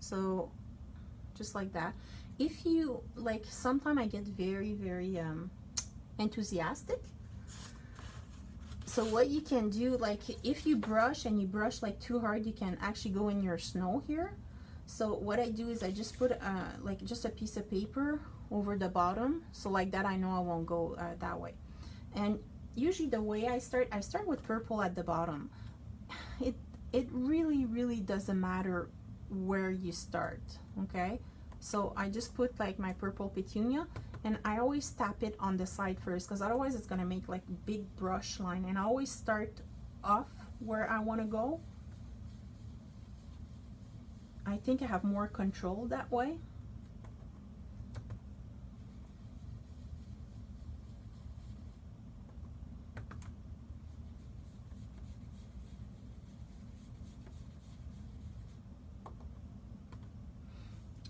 so just like that. If you like, sometimes I get very enthusiastic. So what you can do, like, if you brush and you brush like too hard, you can actually go in your snow here. So what I do is I just put like just a piece of paper over the bottom, so like that I know I won't go that way. And usually the way I start with purple at the bottom. It really doesn't matter where you start, okay? So I just put like my purple petunia, and I always tap it on the side first because otherwise it's gonna make like big brush line. And I always start off where I want to go. I think I have more control that way.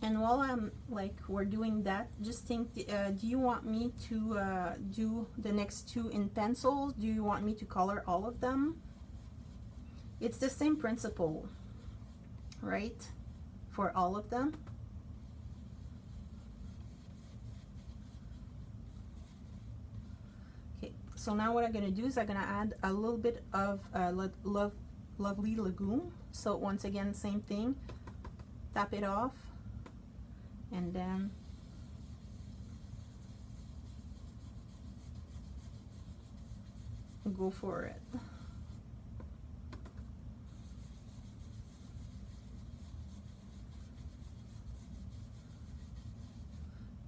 And while I'm like, we're doing that, just think, do you want me to do the next two in pencils? Do you want me to color all of them? It's the same principle, right? For all of them. Okay, so now what I'm gonna do is I'm gonna add a little bit of Lovely Lagoon. So once again, same thing, tap it off, and then go for it.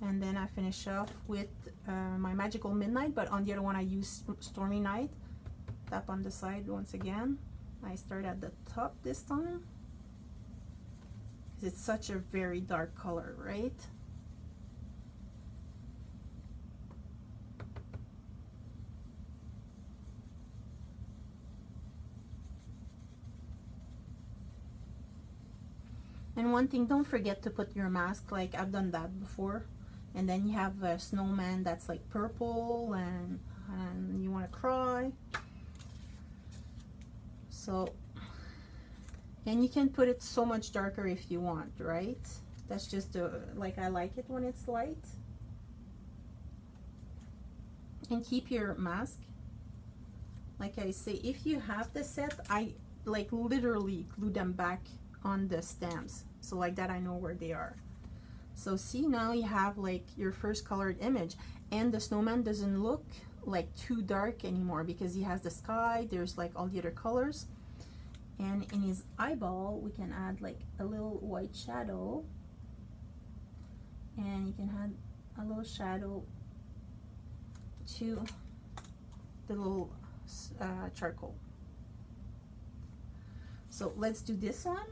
And then I finish off with my Magical Midnight, but on the other one I use Stormy Night. Tap on the side once again. I start at the top this time, because it's such a very dark color, right? And one thing, don't forget to put your mask, like I've done that before. And then you have a snowman that's like purple, and you want to cry. So, and you can put it so much darker if you want, right? That's just like, I like it when it's light. And keep your mask. Like I say, if you have the set, I like literally glue them back on the stamps. So like that I know where they are. So see, now you have like your first colored image, and the snowman doesn't look like too dark anymore because he has the sky, there's like all the other colors. And in his eyeball we can add like a little white shadow, and you can add a little shadow to the little charcoal. So let's do this one.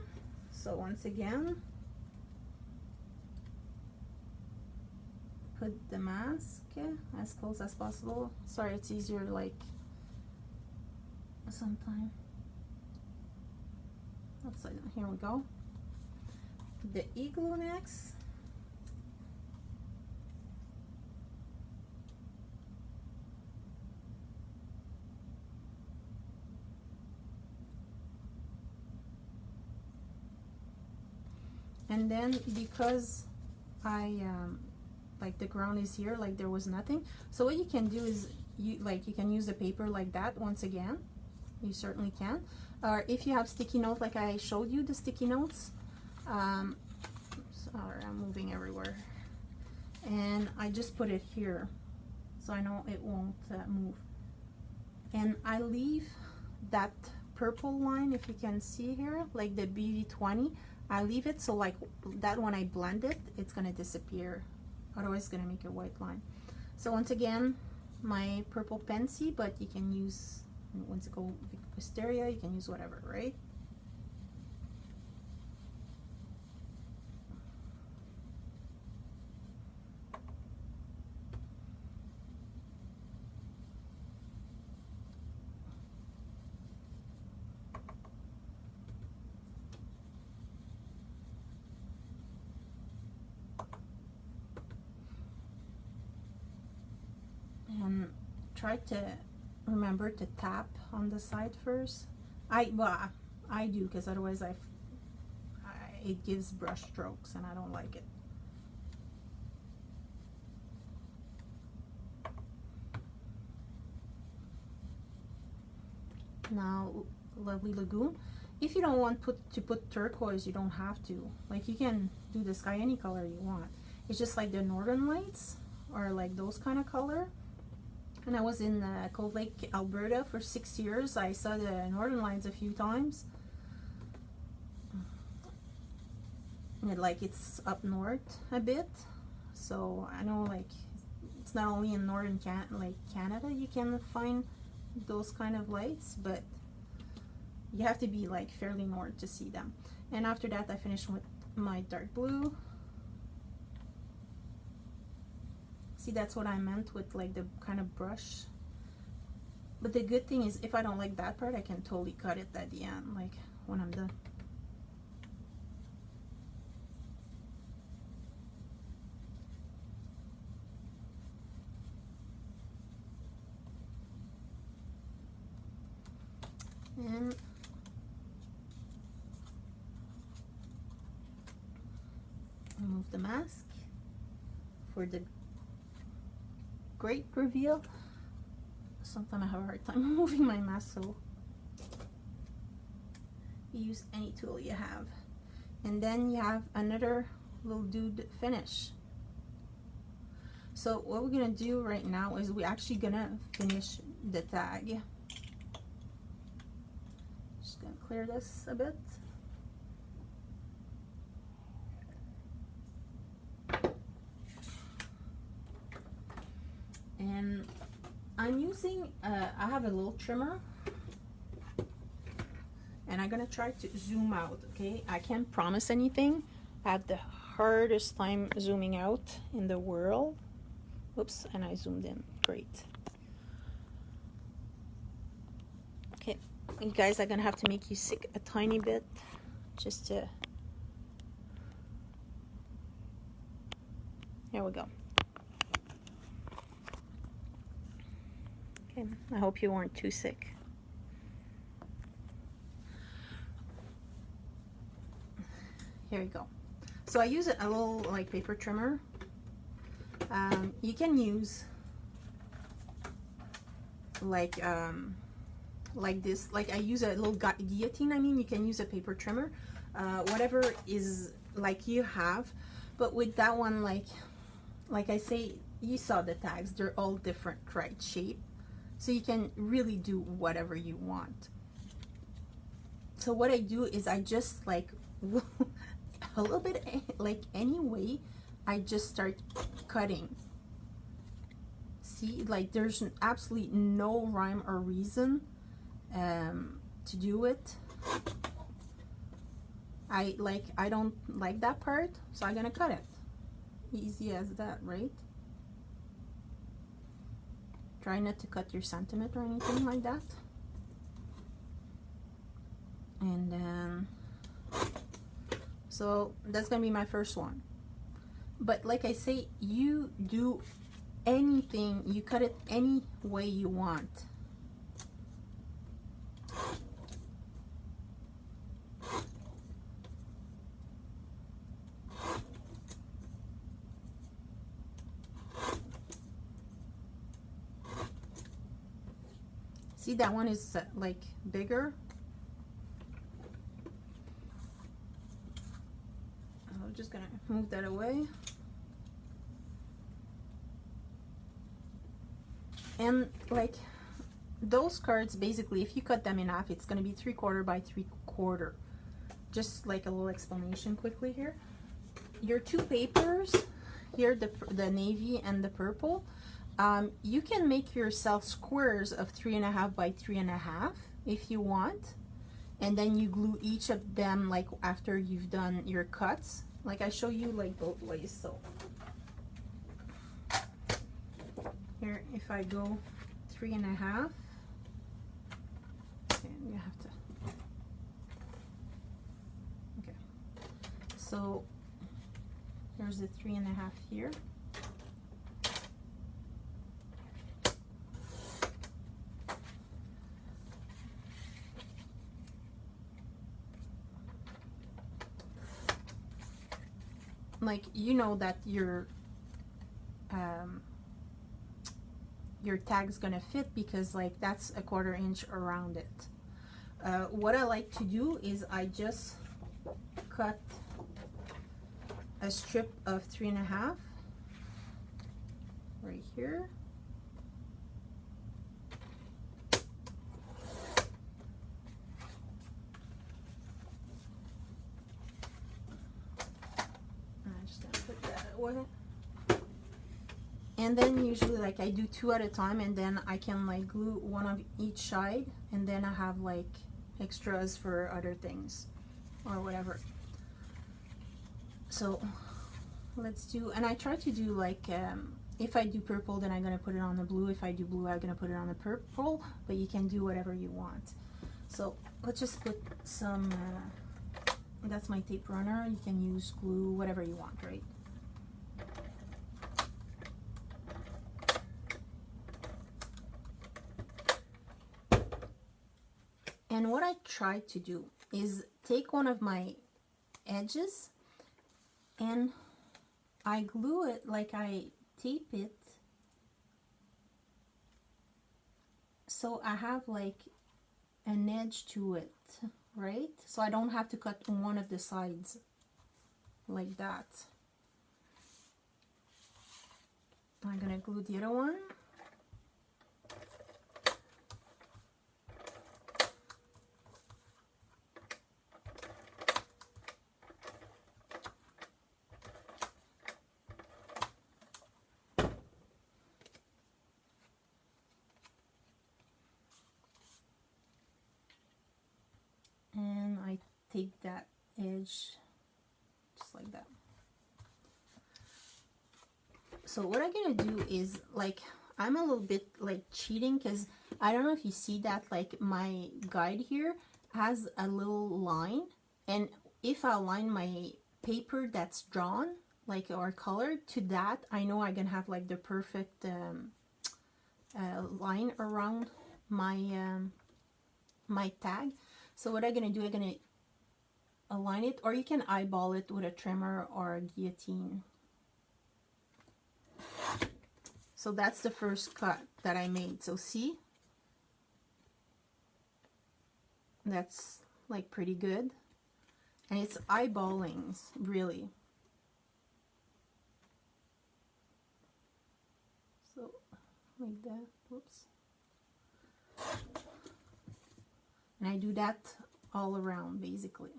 So once again, put the mask as close as possible. Sorry, it's easier like sometimes. Here we go. The igloo next. And then because I like the ground is here, like there was nothing, so what you can do is you can use the paper like that. Once again, you certainly can, or if you have sticky notes like I showed you, the sticky notes, sorry, I'm moving everywhere, and I just put it here so I know it won't move. And I leave that purple line, if you can see here, like the BV20, I leave it so like that when I blend it, it's gonna disappear. Otherwise it's gonna make a white line. So once again, my purple Pensy, but you can use, once you go Wisteria, you can use whatever, right? And try to remember to tap on the side first. I do, because otherwise it gives brush strokes and I don't like it. Now Lovely Lagoon, if you don't want to put turquoise, you don't have to. Like you can do the sky any color you want. It's just like the Northern Lights or like those kind of color. And I was in Cold Lake, Alberta for 6 years. I saw the Northern Lights a few times. And it's up north a bit, so I know like it's not only in northern Canada you can find those kind of lights, but You have to be like fairly north to see them. And after that, I finished with my dark blue. See, that's what I meant with like the kind of brush. But the good thing is, if I don't like that part, I can totally cut it at the end, like when I'm done. And remove the mask for the great reveal. Sometimes I have a hard time removing my mask, so use any tool you have. And then you have another little dude finish. So what we're gonna do right now is we're actually gonna finish the tag. Just gonna clear this a bit. And I'm using, I have a little trimmer, and I'm gonna try to zoom out, okay? I can't promise anything. I have the hardest time zooming out in the world. Oops, and I zoomed in, great. Okay, you guys are gonna have to make you sick a tiny bit, just to, here we go. I hope you weren't too sick. Here we go. So I use a little like paper trimmer. You can use like this. Like I use a little guillotine. I mean, you can use a paper trimmer, whatever is like you have. But with that one, like I say, you saw the tags. They're all different, right? Shape. So you can really do whatever you want. So what I do is I just like a little bit like anyway, I just start cutting. See, like there's absolutely no rhyme or reason to do it. I don't like that part, so I'm gonna cut it. Easy as that, right? Try not to cut your sentiment or anything like that. And then, so that's gonna be my first one. But like I say, you do anything, you cut it any way you want. See, that one is like bigger. I'm just gonna move that away. And like those cards, basically, if you cut them in half, it's gonna be 3/4 by 3/4. Just like a little explanation quickly here. Your two papers here, the navy and the purple. You can make yourself squares of 3.5 by 3.5 if you want, and then you glue each of them like after you've done your cuts. Like I show you like both ways. So here, if I go 3.5, and you have to. Okay, so there's the 3.5 here. Like, you know that your tag's gonna fit because like that's a 1/4 inch around it. What I like to do is I just cut a strip of 3.5 right here. And then usually like I do 2 at a time, and then I can like glue one on each side, and then I have like extras for other things or whatever. So let's do, and I try to do like, if I do purple, then I'm gonna put it on the blue. If I do blue, I'm gonna put it on the purple, but you can do whatever you want. So let's just put some, that's my tape runner. You can use glue, whatever you want, right? And what I try to do is take one of my edges and I glue it, like I tape it, so I have like an edge to it, right? So I don't have to cut one of the sides like that. I'm gonna glue the other one. And I take that edge just like that. So what I'm gonna do is, like, I'm a little bit like cheating because I don't know if you see that, like my guide here has a little line, and if I align my paper that's drawn like or colored to that, I know I can have like the perfect line around my my tag. So what I'm gonna do, I'm gonna align it, or you can eyeball it with a trimmer or a guillotine. So that's the first cut that I made. So see, that's like pretty good, and it's eyeballing really. So like that. Whoops. And I do that all around basically.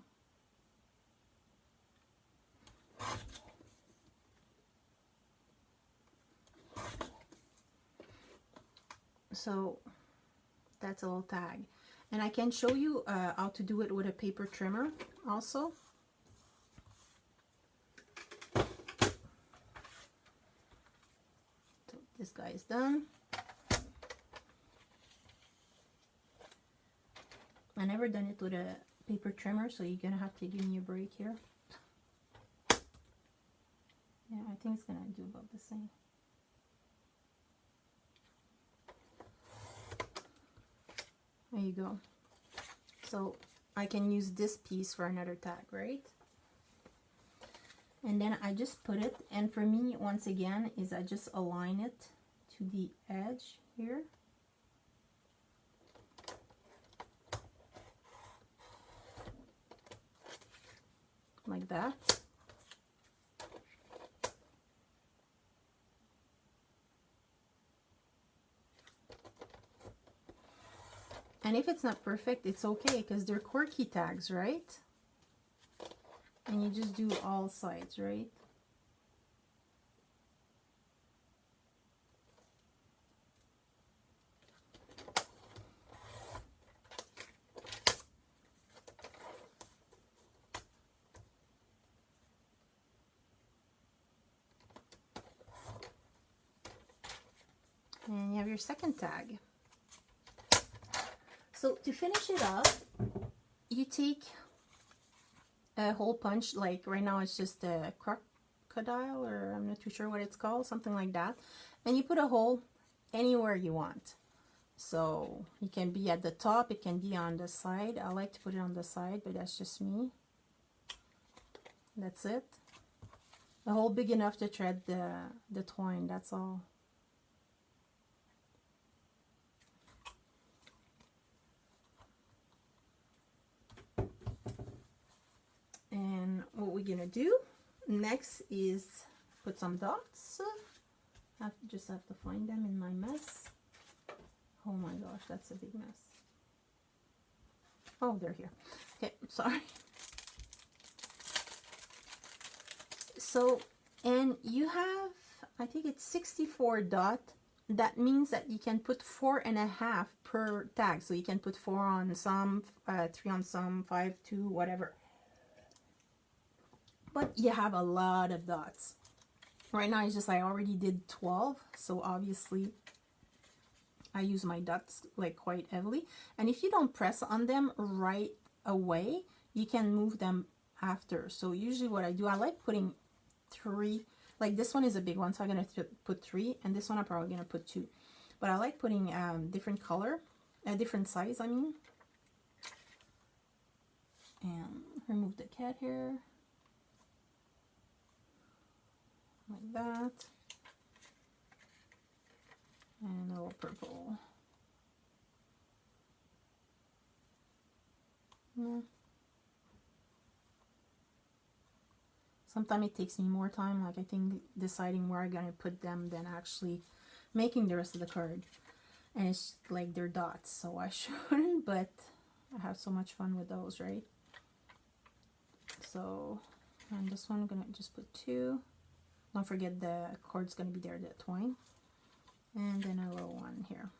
So that's a little tag, and I can show you how to do it with a paper trimmer also. So this guy is done. I never done it with a paper trimmer, so you're gonna have to give me a break here. Yeah, I think it's gonna do about the same. There you go. So I can use this piece for another tag, right? And then I just put it, and for me, once again, is I just align it to the edge here. Like that. And if it's not perfect, it's okay, because they're quirky tags, right? And you just do all sides, right? And you have your second tag. So to finish it up, you take a hole punch, like right now it's just a crocodile, or I'm not too sure what it's called, something like that, and you put a hole anywhere you want. So it can be at the top, it can be on the side. I like to put it on the side, but that's just me. That's it. A hole big enough to thread the twine, that's all. And what we're gonna do next is put some dots. I just have to find them in my mess. Oh my gosh, that's a big mess. Oh, they're here. Okay, sorry. So, and you have, I think it's 64 dot that means that you can put 4.5 per tag. So you can put 4 on some, 3 on some, 5, 2, whatever. But you have a lot of dots. Right now it's just I already did 12, so obviously I use my dots like quite heavily. And if you don't press on them right away, you can move them after. So usually what I do, I like putting 3. Like this one is a big one, so I'm gonna put 3, and this one I'm probably gonna put 2. But I like putting different color, different size, I mean. And remove the cat hair. Like that. And a little purple. Yeah. Sometimes it takes me more time, like I think deciding where I'm gonna put them than actually making the rest of the card. And it's like they're dots, so I shouldn't, but I have so much fun with those, right? So, and this one I'm gonna just put 2. Don't forget the cord's gonna be there, the twine. And then a little one here.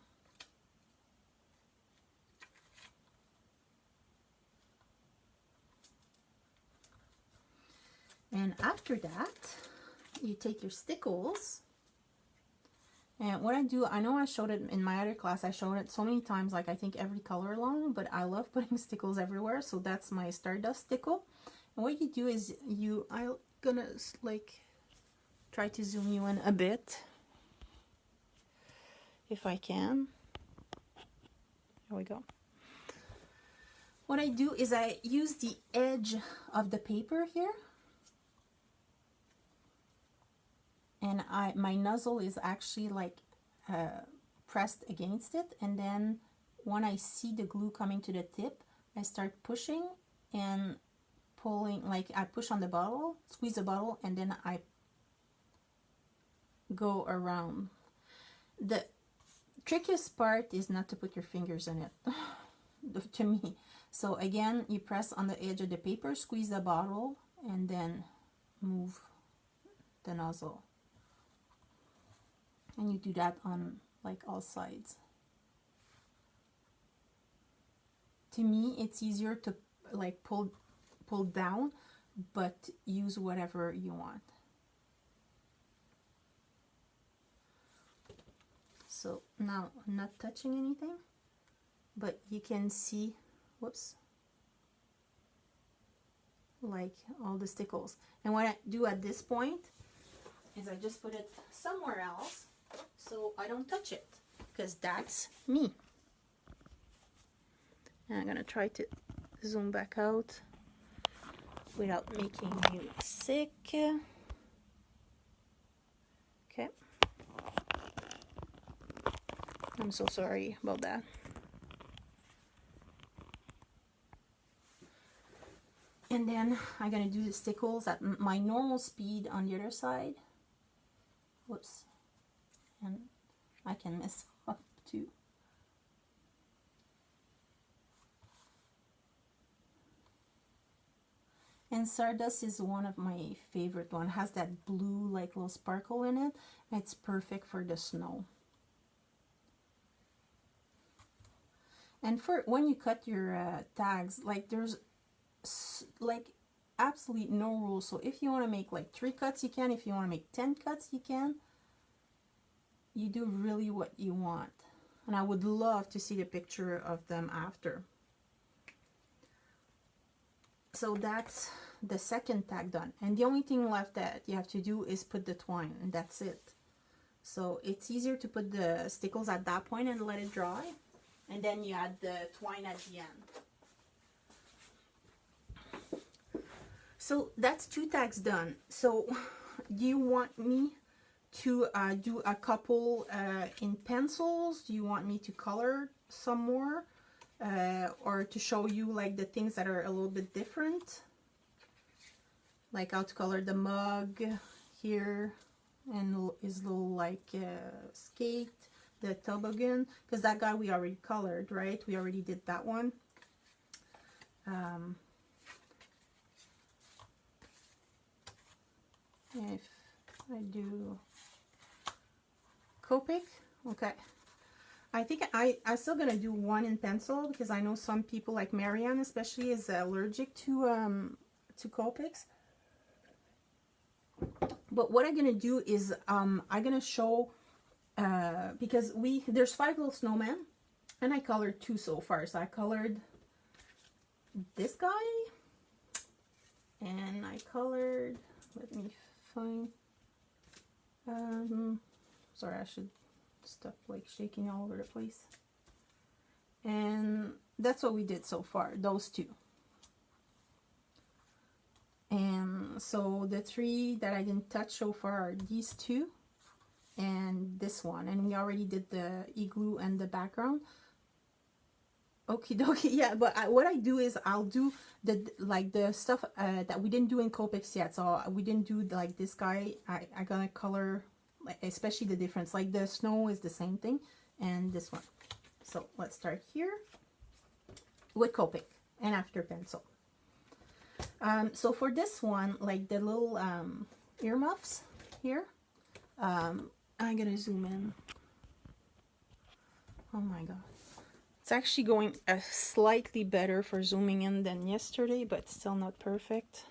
And after that, you take your stickles. And what I do, I know I showed it in my other class, I showed it so many times, like I think every color along, but I love putting stickles everywhere. So that's my Stardust stickle. And what you do is I'm gonna like try to zoom you in a bit if I can. There we go. What I do is I use the edge of the paper here, and my nozzle is actually like pressed against it, and then when I see the glue coming to the tip, I start pushing and pulling, like I push on the bottle, squeeze the bottle, and then I go around. The trickiest part is not to put your fingers in it, to me. So again, you press on the edge of the paper, squeeze the bottle, and then move the nozzle. And you do that on like all sides. To me, it's easier to like pull down, but use whatever you want. So now I'm not touching anything, but you can see, whoops, like all the stickles. And what I do at this point is I just put it somewhere else so I don't touch it, because that's me. And I'm gonna try to zoom back out without making you sick. Okay. I'm so sorry about that. And then I'm gonna do the stickles at my normal speed on the other side. Whoops. And I can mess up too. And Stardust is one of my favorite one. It has that blue like little sparkle in it. It's perfect for the snow. And for when you cut your tags, like there's like absolutely no rules. So if you want to make like 3 cuts, you can. If you want to make 10 cuts, you can. You do really what you want. And I would love to see the picture of them after. So that's the second tag done. And the only thing left that you have to do is put the twine, and that's it. So it's easier to put the stickles at that point and let it dry. And then you add the twine at the end. So that's 2 tags done. So do you want me to do a couple in pencils? Do you want me to color some more? Or to show you like the things that are a little bit different? Like how to color the mug here, and his little like skate, the toboggan, because that guy we already colored, right? We already did that one. If I do Copic, Okay. I think I'm still gonna do one in pencil because I know some people, like Marianne especially, is allergic to Copics. But what I'm gonna do is I'm gonna show because there's 5 little snowmen, and I colored 2 so far. So I colored this guy, and I colored. Let me find. Sorry, I should stop like shaking all over the place. And that's what we did so far, those 2. And so the 3 that I didn't touch so far are these 2 and this one. And we already did the igloo and the background. Okie dokie, yeah, but what I do is I'll do the stuff that we didn't do in Copics yet. So we didn't do like this guy. I gonna color, like, especially the difference. Like the snow is the same thing, and this one. So let's start here with Copic and after pencil. So for this one, like the little earmuffs here, I'm gonna zoom in. Oh my god. It's actually going slightly better for zooming in than yesterday, but still not perfect.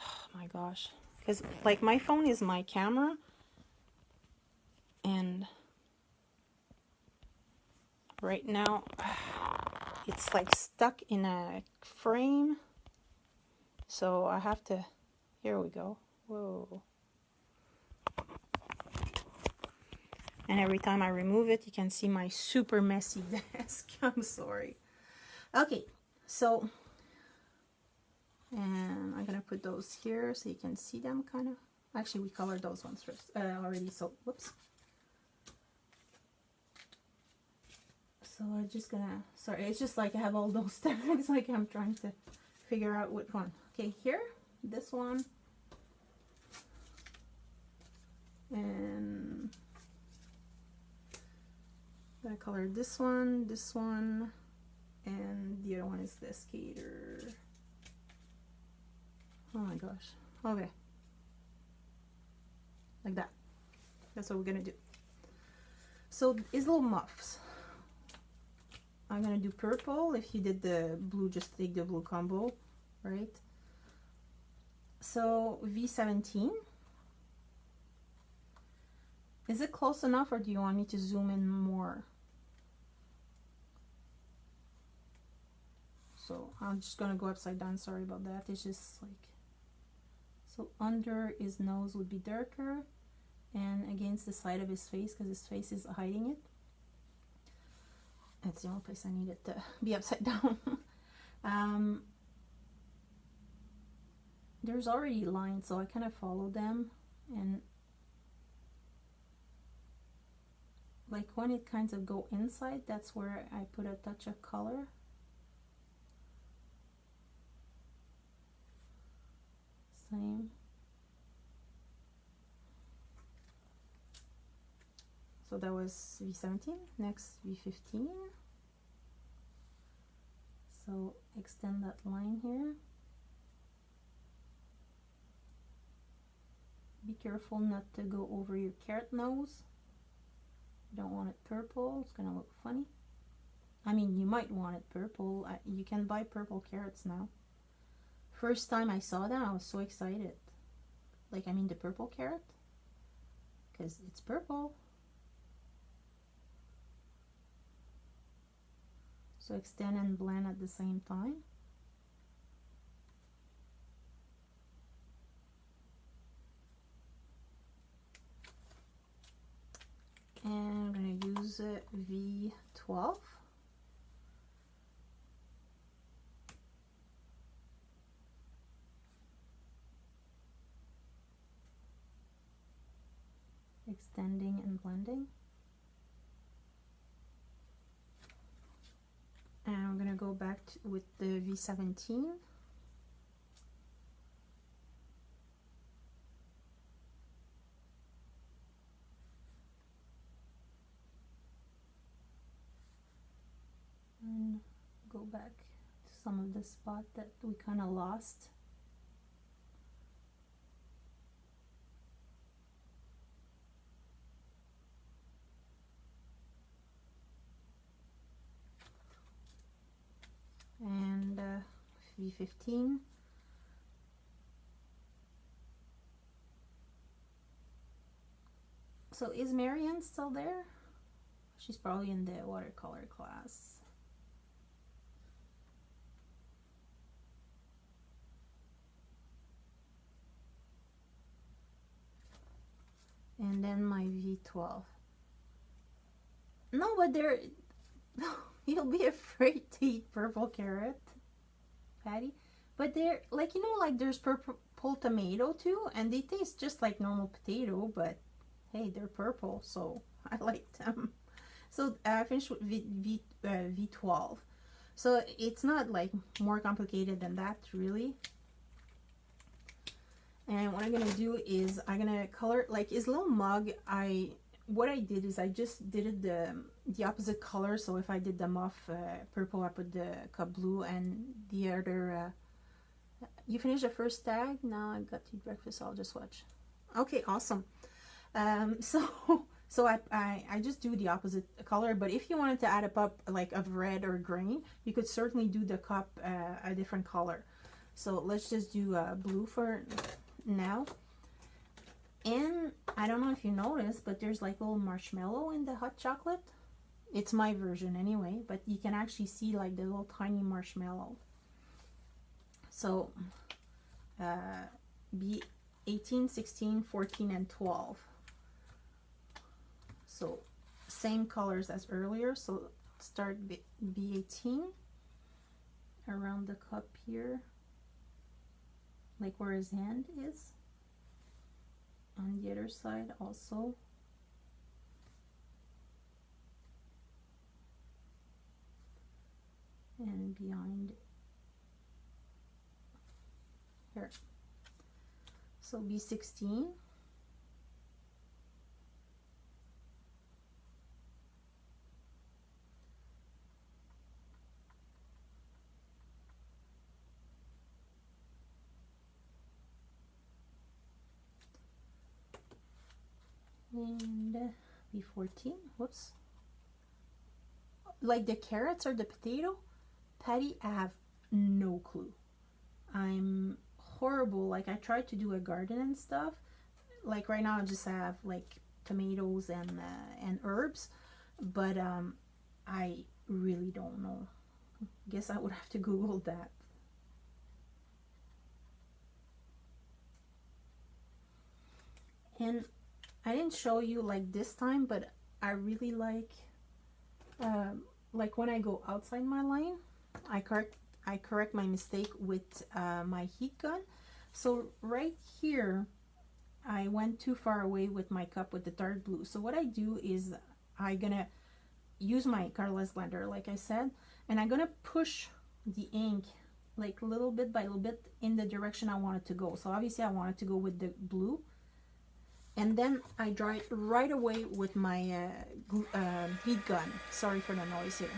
Oh my gosh. Because like my phone is my camera, and right now it's like stuck in a frame. So I have to, here we go. Whoa. And every time I remove it, you can see my super messy desk. I'm sorry. Okay, so, and I'm gonna put those here so you can see them kind of. Actually, we colored those ones first already, so whoops. So I'm just gonna, sorry, it's just like I have all those tags, like I'm trying to figure out which one. Okay, here, this one, and I colored this one, and the other one is the skater. Oh my gosh. Okay. Like that. That's what we're gonna do. So these little muffs. I'm gonna do purple. If you did the blue, just take the blue combo, right? So V17. Is it close enough, or do you want me to zoom in more? So I'm just gonna go upside down, sorry about that. It's just like, so under his nose would be darker, and against the side of his face, because his face is hiding it. That's the only place I need it to be upside down. There's already lines, so I kind of follow them, and like when it kind of go inside, that's where I put a touch of color. Same. So that was V17. Next, V15. So extend that line here. Be careful not to go over your carrot nose. You don't want it purple, it's gonna look funny. I mean, you might want it purple. You can buy purple carrots now. First time I saw that, I was so excited. Like, I mean the purple carrot, because it's purple. So extend and blend at the same time. And I'm going to use V12. Extending and blending. And I'm going to go back with the V17. And go back to some of the spot that we kind of lost. V15. So is Marianne still there? She's probably in the watercolor class. And then my V12. No, but there, you'll be afraid to eat purple carrot, Patty. But they're like, you know, like there's purple tomato too, and they taste just like normal potato, but hey, they're purple, so I like them. So I finished with V12. So it's not like more complicated than that, really. And what I'm gonna do is I'm gonna color like his little mug. What I did is I just did it the opposite color. So if I did the muff purple, I put the cup blue, and the other. You finished the first tag. Now I got to eat breakfast. So I'll just watch. Okay, awesome. So I just do the opposite color. But if you wanted to add a pop like of red or green, you could certainly do the cup a different color. So let's just do blue for now. And I don't know if you noticed, but there's like little marshmallow in the hot chocolate. It's my version anyway, but you can actually see like the little tiny marshmallow. So B18, 16, 14, and 12. So same colors as earlier. So start B18 around the cup here, like where his hand is. On the other side also. And behind here. So B16. And B14, whoops. Like the carrots or the potato, Patty, I have no clue. I'm horrible. Like I tried to do a garden and stuff. Like right now I just have like tomatoes and herbs, but I really don't know. Guess I would have to Google that. And I didn't show you like this time, but I really like when I go outside my line, I correct my mistake with my heat gun. So right here, I went too far away with my cup with the dark blue. So what I do is I'm gonna use my colorless blender, like I said, and I'm gonna push the ink like little bit by little bit in the direction I want it to go. So obviously I want it to go with the blue. And then I dry it right away with my heat gun. Sorry for the noise here.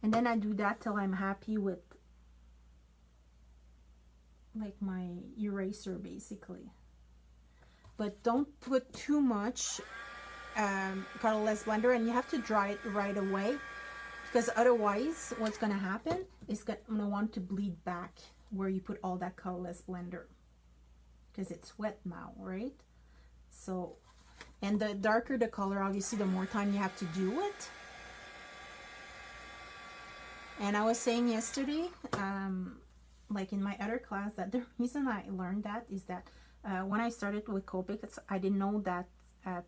And then I do that till I'm happy with like my eraser basically. But don't put too much colorless blender, and you have to dry it right away, because otherwise what's gonna happen is I'm gonna want to bleed back where you put all that colorless blender, because it's wet now, right? So, and the darker the color, obviously the more time you have to do it. And I was saying yesterday, like in my other class, that the reason I learned that is that when I started with Copic, I didn't know that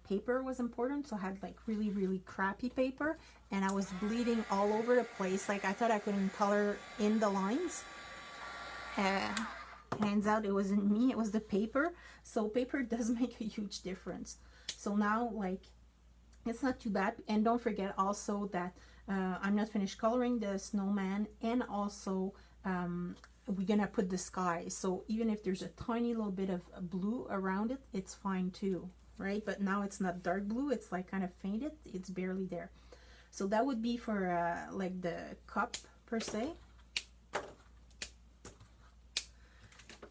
paper was important, so I had like really crappy paper, and I was bleeding all over the place. Like I thought I couldn't color in the lines. Hands out, it wasn't me, it was the paper. So paper does make a huge difference. So now, like, it's not too bad. And don't forget also that I'm not finished coloring the snowman, and also we're gonna put the sky. So even if there's a tiny little bit of blue around it, it's fine too, right? But now it's not dark blue, it's like kind of fainted, it's barely there. So that would be for like the cup per se.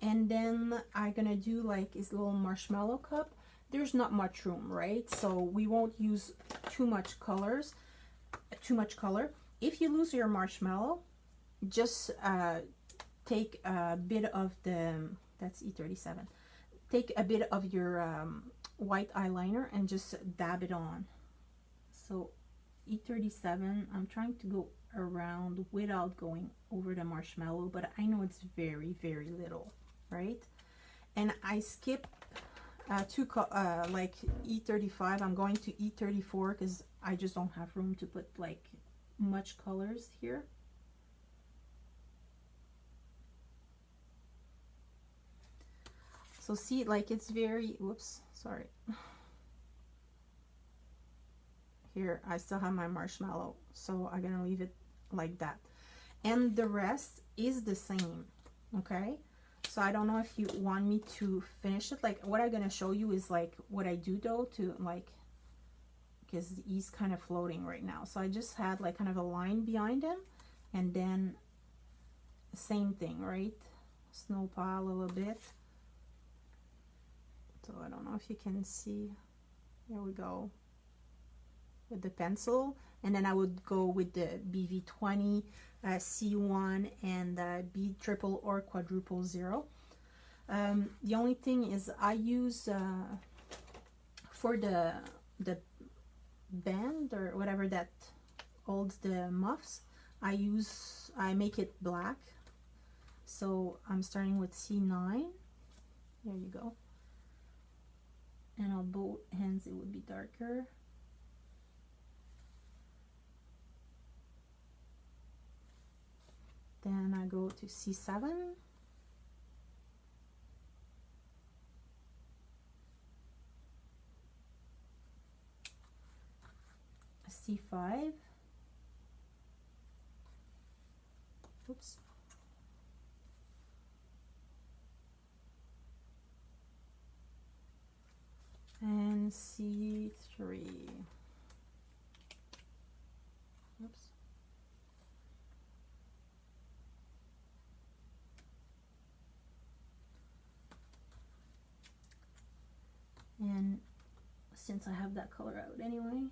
And then I'm gonna do like this little marshmallow cup. There's not much room, right? So we won't use too much color. if you lose your marshmallow, just take a bit of the, that's E37, take a bit of your white eyeliner and just dab it on. So E37, I'm trying to go around without going over the marshmallow, but I know it's very, very little, right? And I skip like E35. I'm going to E34 because I just don't have room to put like much colors here. So see, like it's very, whoops, sorry. Here, I still have my marshmallow, so I'm gonna leave it like that. And the rest is the same, okay? So I don't know if you want me to finish it. Like what I'm gonna show you is like what I do though to like, because he's kind of floating right now. So I just had like kind of a line behind him, and then same thing, right? Snow pile a little bit. So I don't know if you can see. There we go. With the pencil, and then I would go with the BV20, C1, and B triple or quadruple 0. The only thing is I use for the band or whatever that holds the muffs, I make it black. So I'm starting with C9. There you go. And on both ends it would be darker. Then I go to C7. C5. Oops. And C3. Oops. And since I have that color out anyway,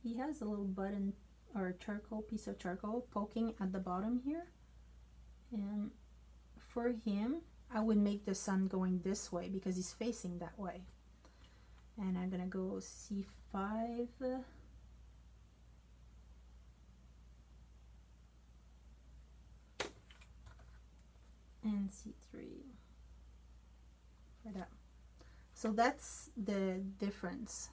he has a little button or charcoal, piece of charcoal poking at the bottom here. And for him, I would make the sun going this way because he's facing that way. And I'm gonna go C5. And C3 for that. So that's the difference.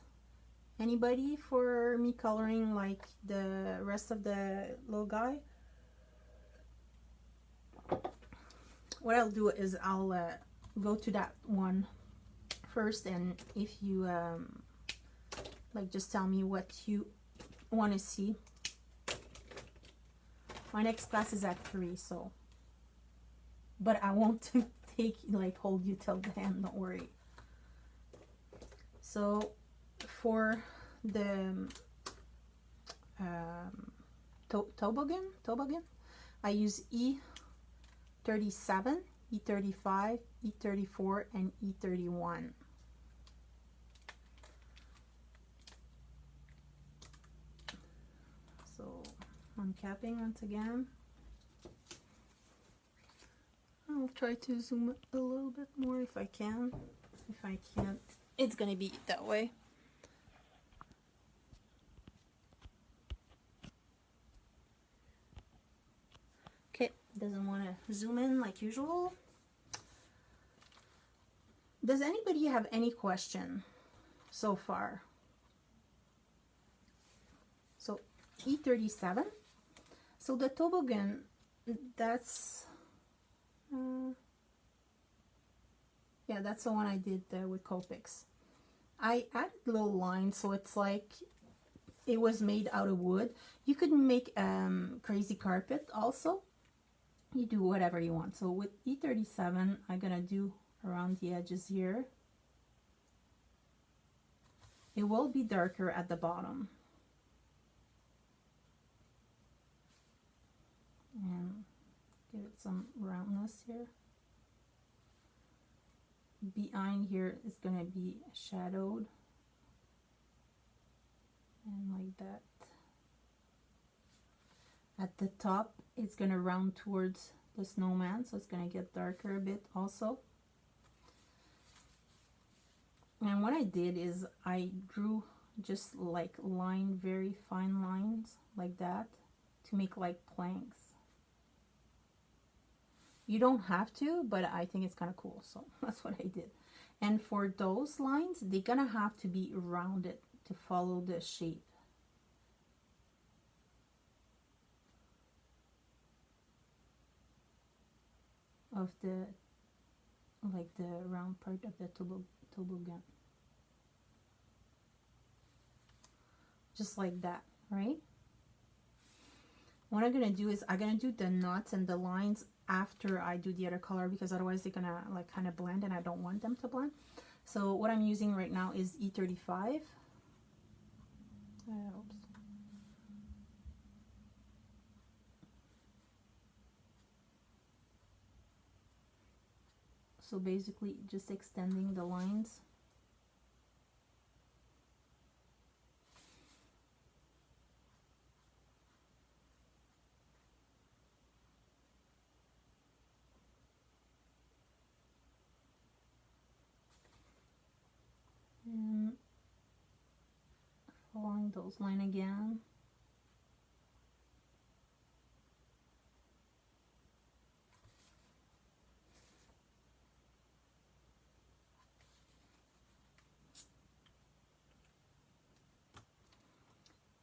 Anybody for me coloring like the rest of the little guy? What I'll do is I'll go to that one first, and if you like, just tell me what you want to see. My next class is at 3, so, but I won't take like hold you till then, don't worry. So for the toboggan, I use E37, E35, E34, and E31. So I'm capping once again. I'll try to zoom a little bit more if I can. If I can't, it's gonna be that way. Okay, doesn't want to zoom in like usual. Does anybody have any question so far? So E37. So the toboggan, that's yeah, that's the one I did with Copics. I added little lines, so it's like it was made out of wood. You could make crazy carpet also. You do whatever you want. So with E37, I'm gonna do around the edges here. It will be darker at the bottom. And give it some roundness here. Behind here is going to be shadowed, and like that. At the top, it's going to round towards the snowman, so it's going to get darker a bit also. And what I did is I drew just like very fine lines like that to make like planks. You don't have to, but I think it's kind of cool, so that's what I did. And for those lines, they're gonna have to be rounded to follow the shape. Of the, like the round part of the toboggan. Just like that, right? What I'm gonna do is I'm gonna do the knots and the lines after I do the other color, because otherwise they're gonna like kind of blend and I don't want them to blend. So what I'm using right now is E35. Oops. So basically just extending the lines. And following those lines again.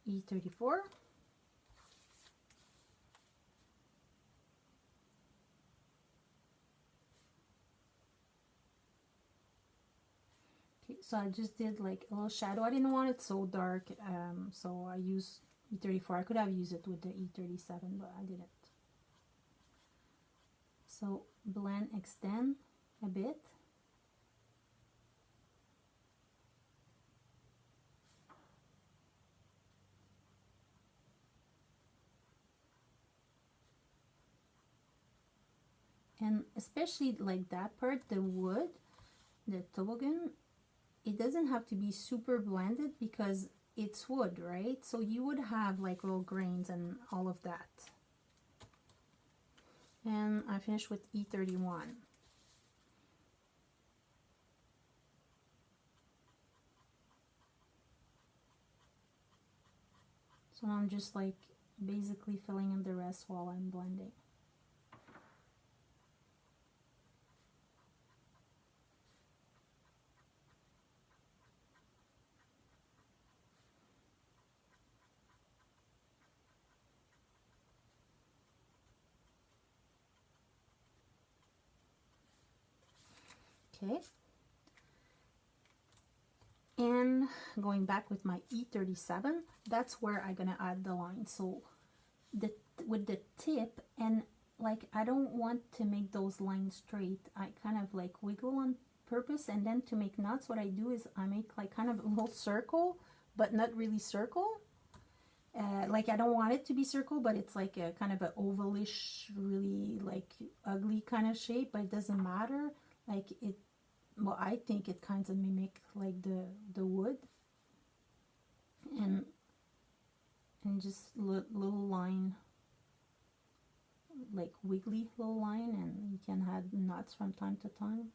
E34. Okay, so I just did like a little shadow. I didn't want it so dark, so I used E34. I could have used it with the E37, but I didn't. So blend, extend a bit. And especially like that part, the wood, the toboggan, it doesn't have to be super blended because it's wood, right? So you would have like little grains and all of that. And I finished with E31. So I'm just like basically filling in the rest while I'm blending. Okay. And going back with my E37, that's where I'm gonna add the line. So with the tip, and like I don't want to make those lines straight, I kind of like wiggle on purpose, and then to make knots, what I do is I make like kind of a little circle, but not really circle. Like I don't want it to be circle, but it's like a kind of an ovalish, really like ugly kind of shape, but it doesn't matter. Like it, well, I think it kind of mimic like the wood, and just little line, like wiggly little line, and you can add knots from time to time.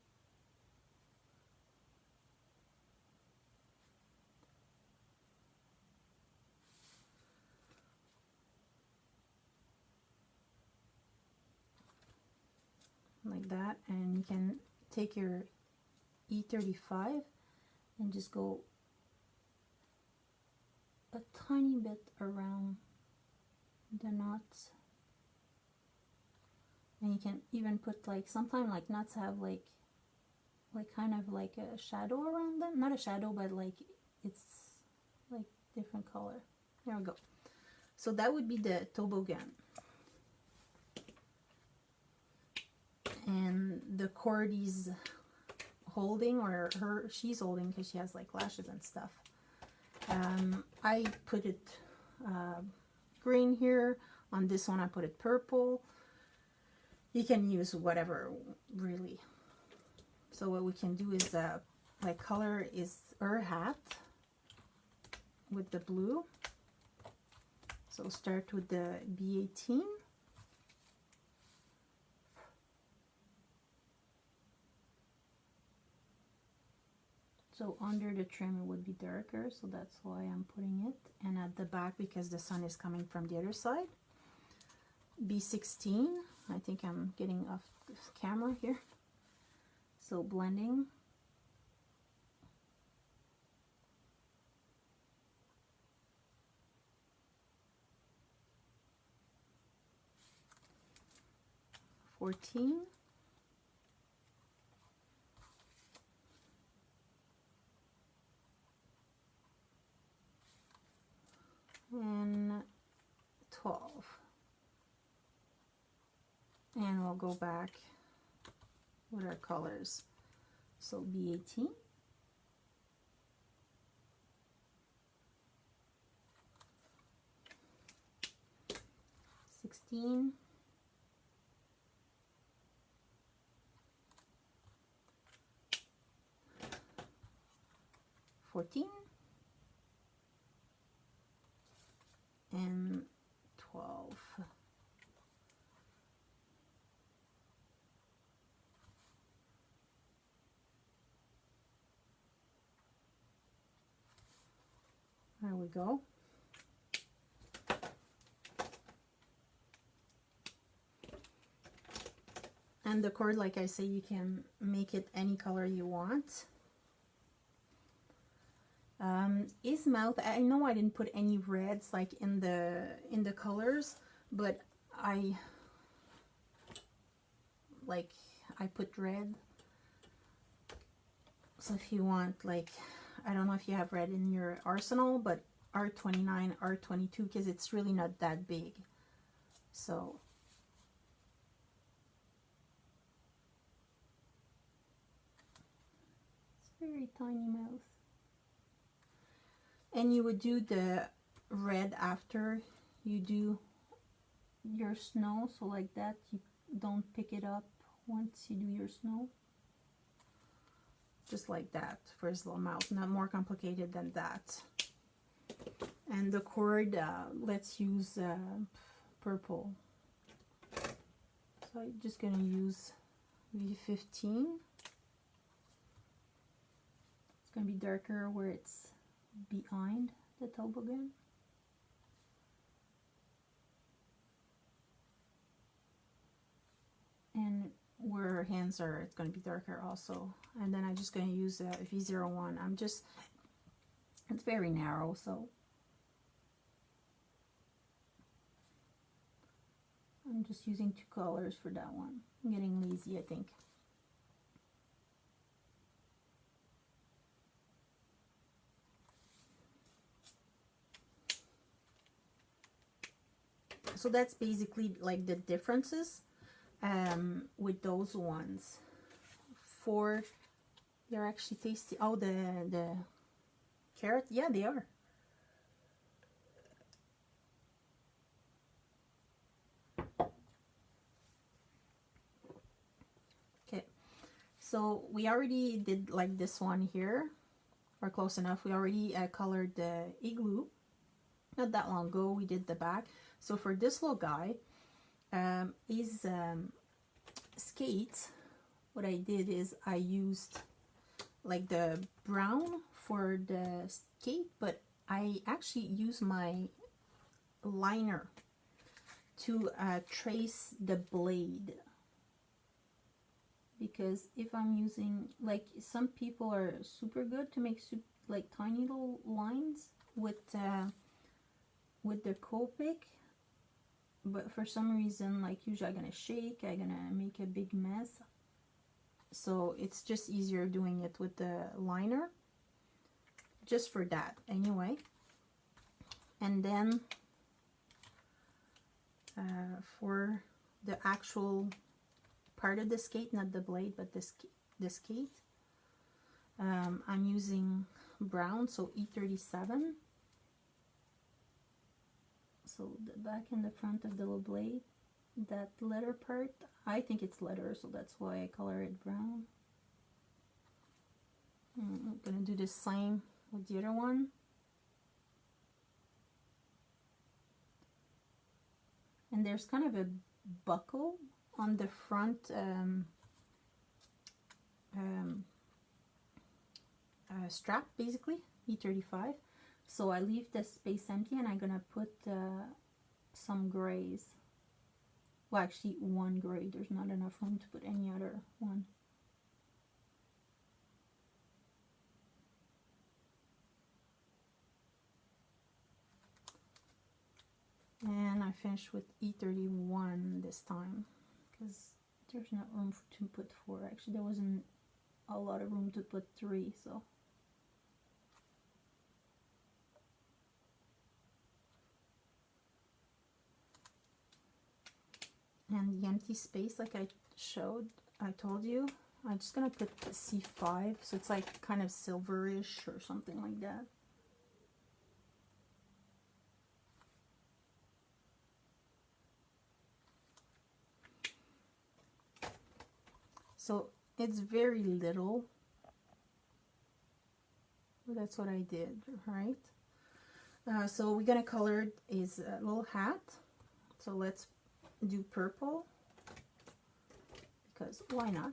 Like that, and you can take your E35 and just go a tiny bit around the knots, and you can even put like, sometimes like knots have like kind of like a shadow around them, not a shadow, but like it's like different color. There we go. So that would be the toboggan, and the cord is holding, or she's holding, because she has like lashes and stuff. I put it green here. On this one I put it purple. You can use whatever, really. So what we can do is like color is her hat with the blue. So start with the B18. So under the trim it would be darker, so that's why I'm putting it. And at the back, because the sun is coming from the other side, B16. I think I'm getting off the camera here. So blending. $14. And 12. And we'll go back with our colors. So B18. 16. 14. And 12. There we go. And the cord, like I say, you can make it any color you want. His mouth, I know I didn't put any reds like in the colors, but I put red. So if you want, like, I don't know if you have red in your arsenal, but R29, R22, because it's really not that big. So it's very tiny mouth. And you would do the red after you do your snow, so like that, you don't pick it up once you do your snow. Just like that for his little mouth, not more complicated than that. And the cord, let's use purple. So I'm just gonna use V15. It's gonna be darker where it's behind the toboggan. And where her hands are, it's going to be darker also. And then I'm just going to use V01. It's very narrow, so I'm just using 2 colors for that one. I'm getting lazy, I think. So that's basically like the differences with those ones. They're actually tasty. Oh, the carrot, yeah, they are. Okay, so we already did like this one here, or close enough. We already colored the igloo not that long ago. We did the back. So for this little guy, his skates, what I did is I used like the brown for the skate, but I actually used my liner to trace the blade, because if I'm using, like, some people are super good to make like tiny little lines with the Copic, but for some reason, like, usually I'm gonna shake, I'm gonna make a big mess. So it's just easier doing it with the liner, just for that anyway. And then for the actual part of the skate, not the blade, but the skate, I'm using brown, so E37. So the back and the front of the little blade, that leather part, I think it's leather, so that's why I color it brown. I'm gonna do the same with the other one. and there's kind of a buckle on the front strap, basically, E35. So I leave the space empty, and I'm gonna put some grays. Well, actually one gray, there's not enough room to put any other one. And I finished with E31 this time, because there's not room to put 4. Actually, there wasn't a lot of room to put 3, so. And the empty space, like I told you, I'm just gonna put the C5, so it's like kind of silverish or something like that. So it's very little, but that's what I did, right? So we're gonna color his little hat. So let's do purple, because why not?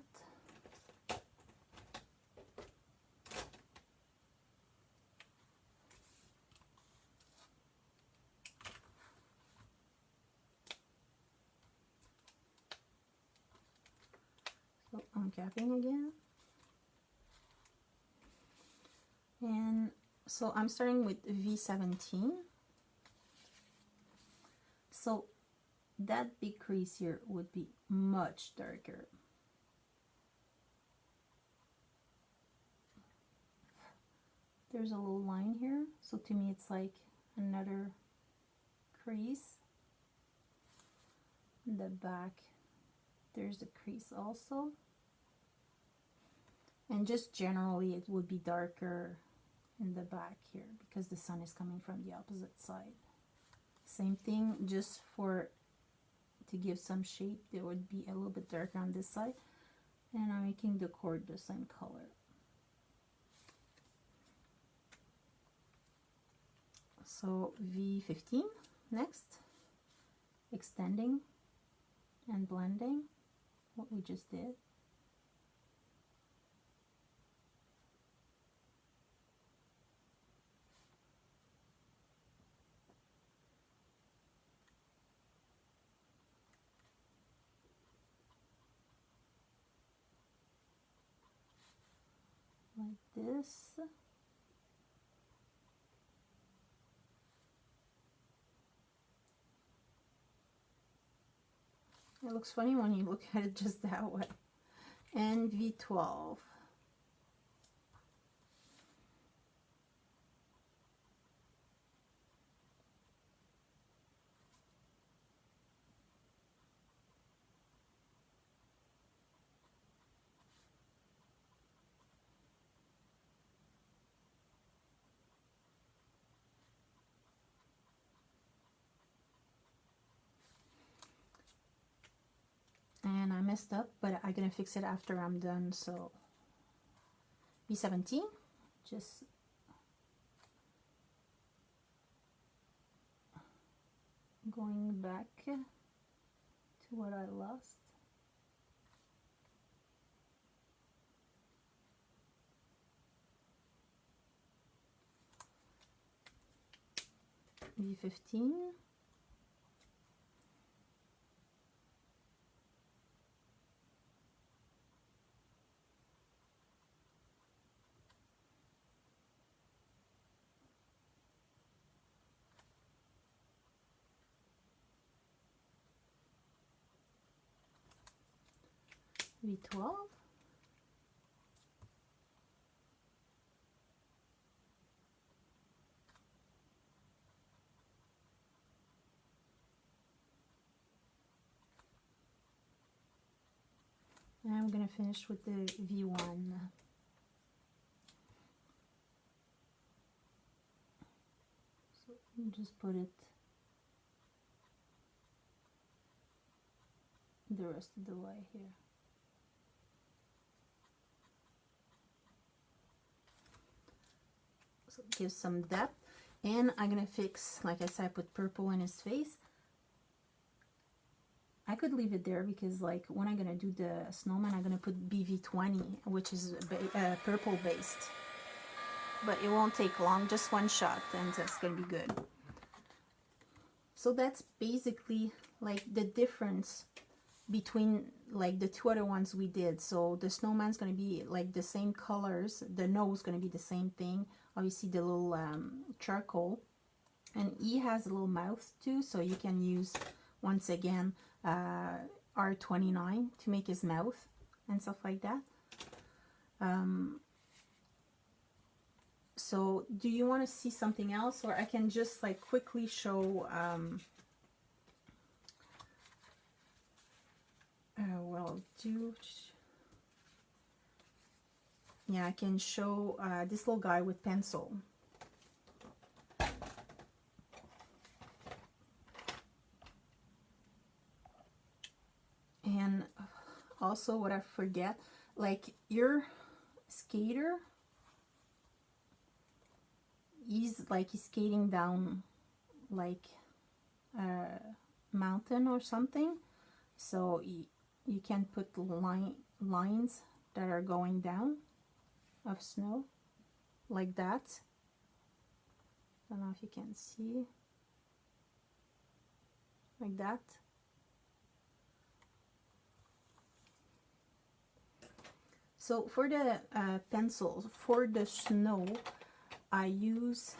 So I'm capping again. And so I'm starting with V17. So that big crease here would be much darker. There's a little line here, so to me it's like another crease. In the back, there's a crease also. And just generally it would be darker in the back here because the sun is coming from the opposite side. Same thing, just to give some shape, there would be a little bit darker on this side, and I'm making the cord the same color. So V15 next, extending and blending what we just did. Like this. It looks funny when you look at it just that way. And V12. And I messed up, but I'm gonna fix it after I'm done. So V17, just going back to what I lost. V15. V12. And I'm going to finish with the V1. So you just put it the rest of the way here. So it gives some depth. And I'm going to fix, like I said, I put purple in his face. I could leave it there because like when I'm gonna do the snowman, I'm gonna put BV20, which is purple based. But it won't take long, just one shot, and that's gonna be good. So that's basically like the difference between like the two other ones we did. So the snowman's gonna be like the same colors, the nose gonna be the same thing, obviously the little charcoal, and he has a little mouth too, so you can use once again R29 to make his mouth and stuff like that. So do you want to see something else, or I can just like quickly show well, yeah, I can show this little guy with pencil. And also what I forget, like your skater, he's skating down like a mountain or something, so you can put lines that are going down of snow like that. I don't know if you can see, like that. So for the pencils for the snow, I use,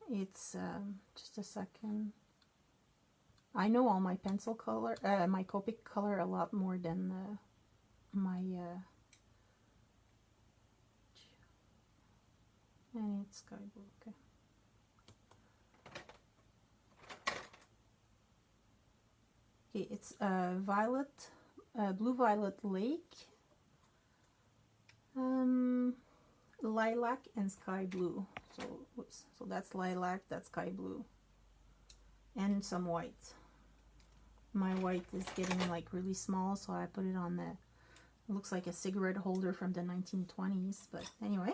it's just a second, I know all my pencil color, my Copic color a lot more than my and it's sky blue. Okay. Okay, it's violet, blue violet lake, lilac, and sky blue. So oops, so that's lilac, that's sky blue, and some white. My white is getting like really small, so I put it on the, it looks like a cigarette holder from the 1920s, but anyway.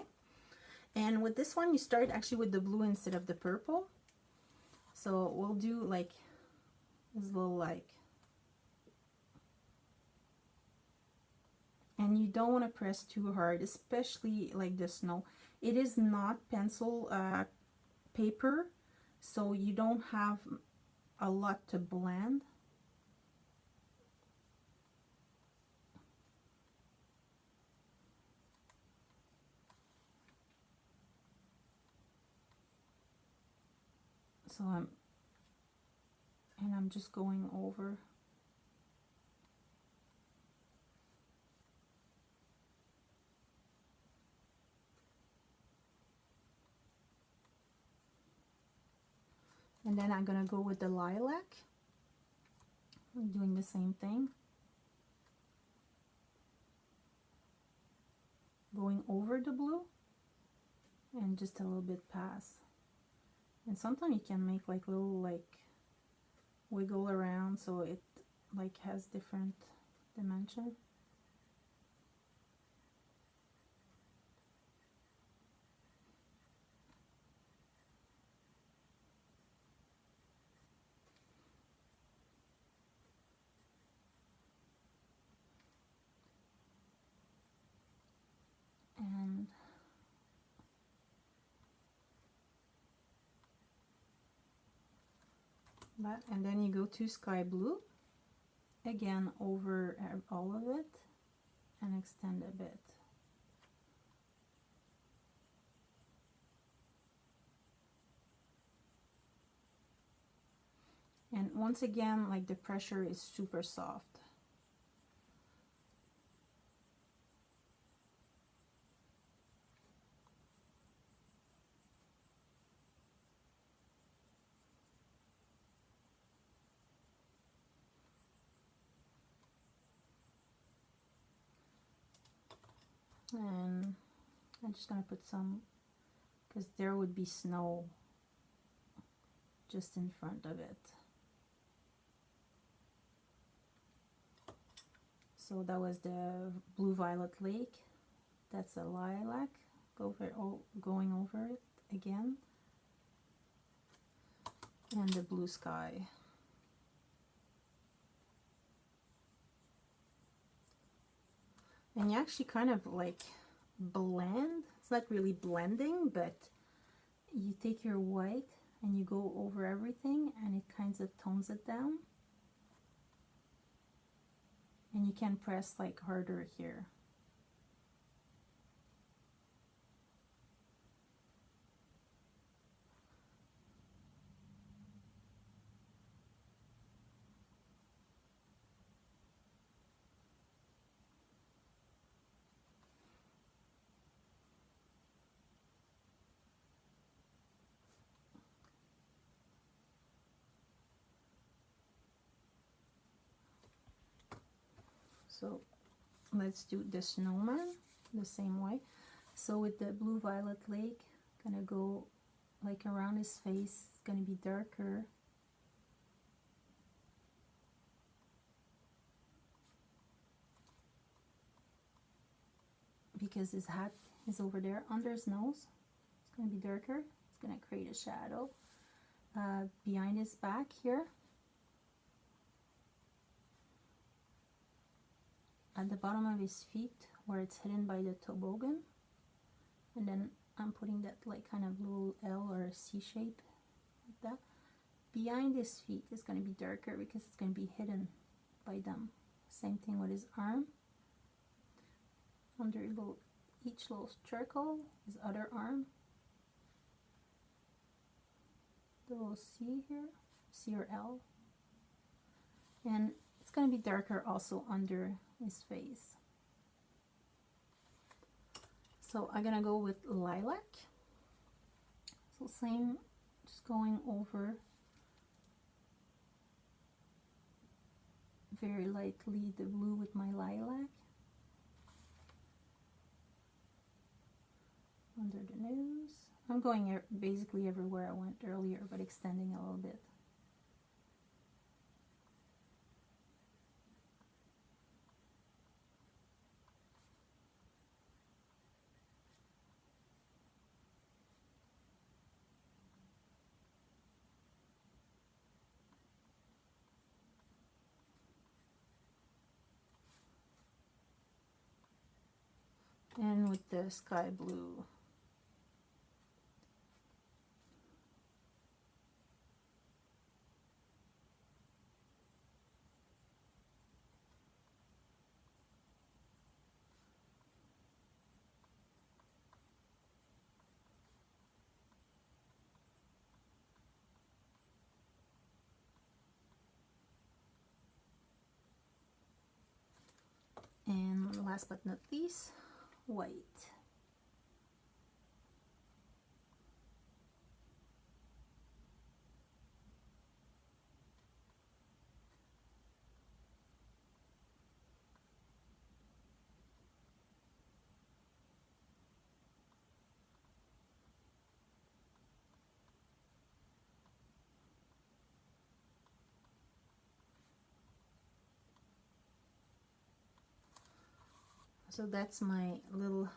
And with this one, you start actually with the blue instead of the purple. So we'll do like this little like, and you don't want to press too hard, especially like the snow. It is not pencil paper, so you don't have a lot to blend. So I'm just going over. And then I'm gonna go with the lilac. I'm doing the same thing. Going over the blue and just a little bit past. And sometimes you can make like little like wiggle around so it like has different dimension. And that, and then you go to sky blue again over all of it and extend a bit. And once again, like the pressure is super soft. And I'm just gonna put some, because there would be snow just in front of it. So that was the blue violet lake. That's a lilac. Going over it again. And the blue sky. And you actually kind of like blend. It's not really blending, but you take your white and you go over everything and it kind of tones it down. And you can press like harder here. So let's do the snowman the same way. So with the blue violet lake, gonna go like around his face. It's gonna be darker. Because his hat is over there under his nose. It's gonna be darker. It's gonna create a shadow behind his back here. At the bottom of his feet where it's hidden by the toboggan, and then I'm putting that like kind of little L or a C shape like that. Behind his feet is going to be darker because it's going to be hidden by them. Same thing with his arm. Under each little circle, his other arm. The little C here, C or L. And it's going to be darker also under his face. So I'm gonna go with lilac. So same, just going over very lightly the blue with my lilac. Under the nose. I'm going basically everywhere I went earlier, but extending a little bit. And with the sky blue. And last but not least, white. So that's my little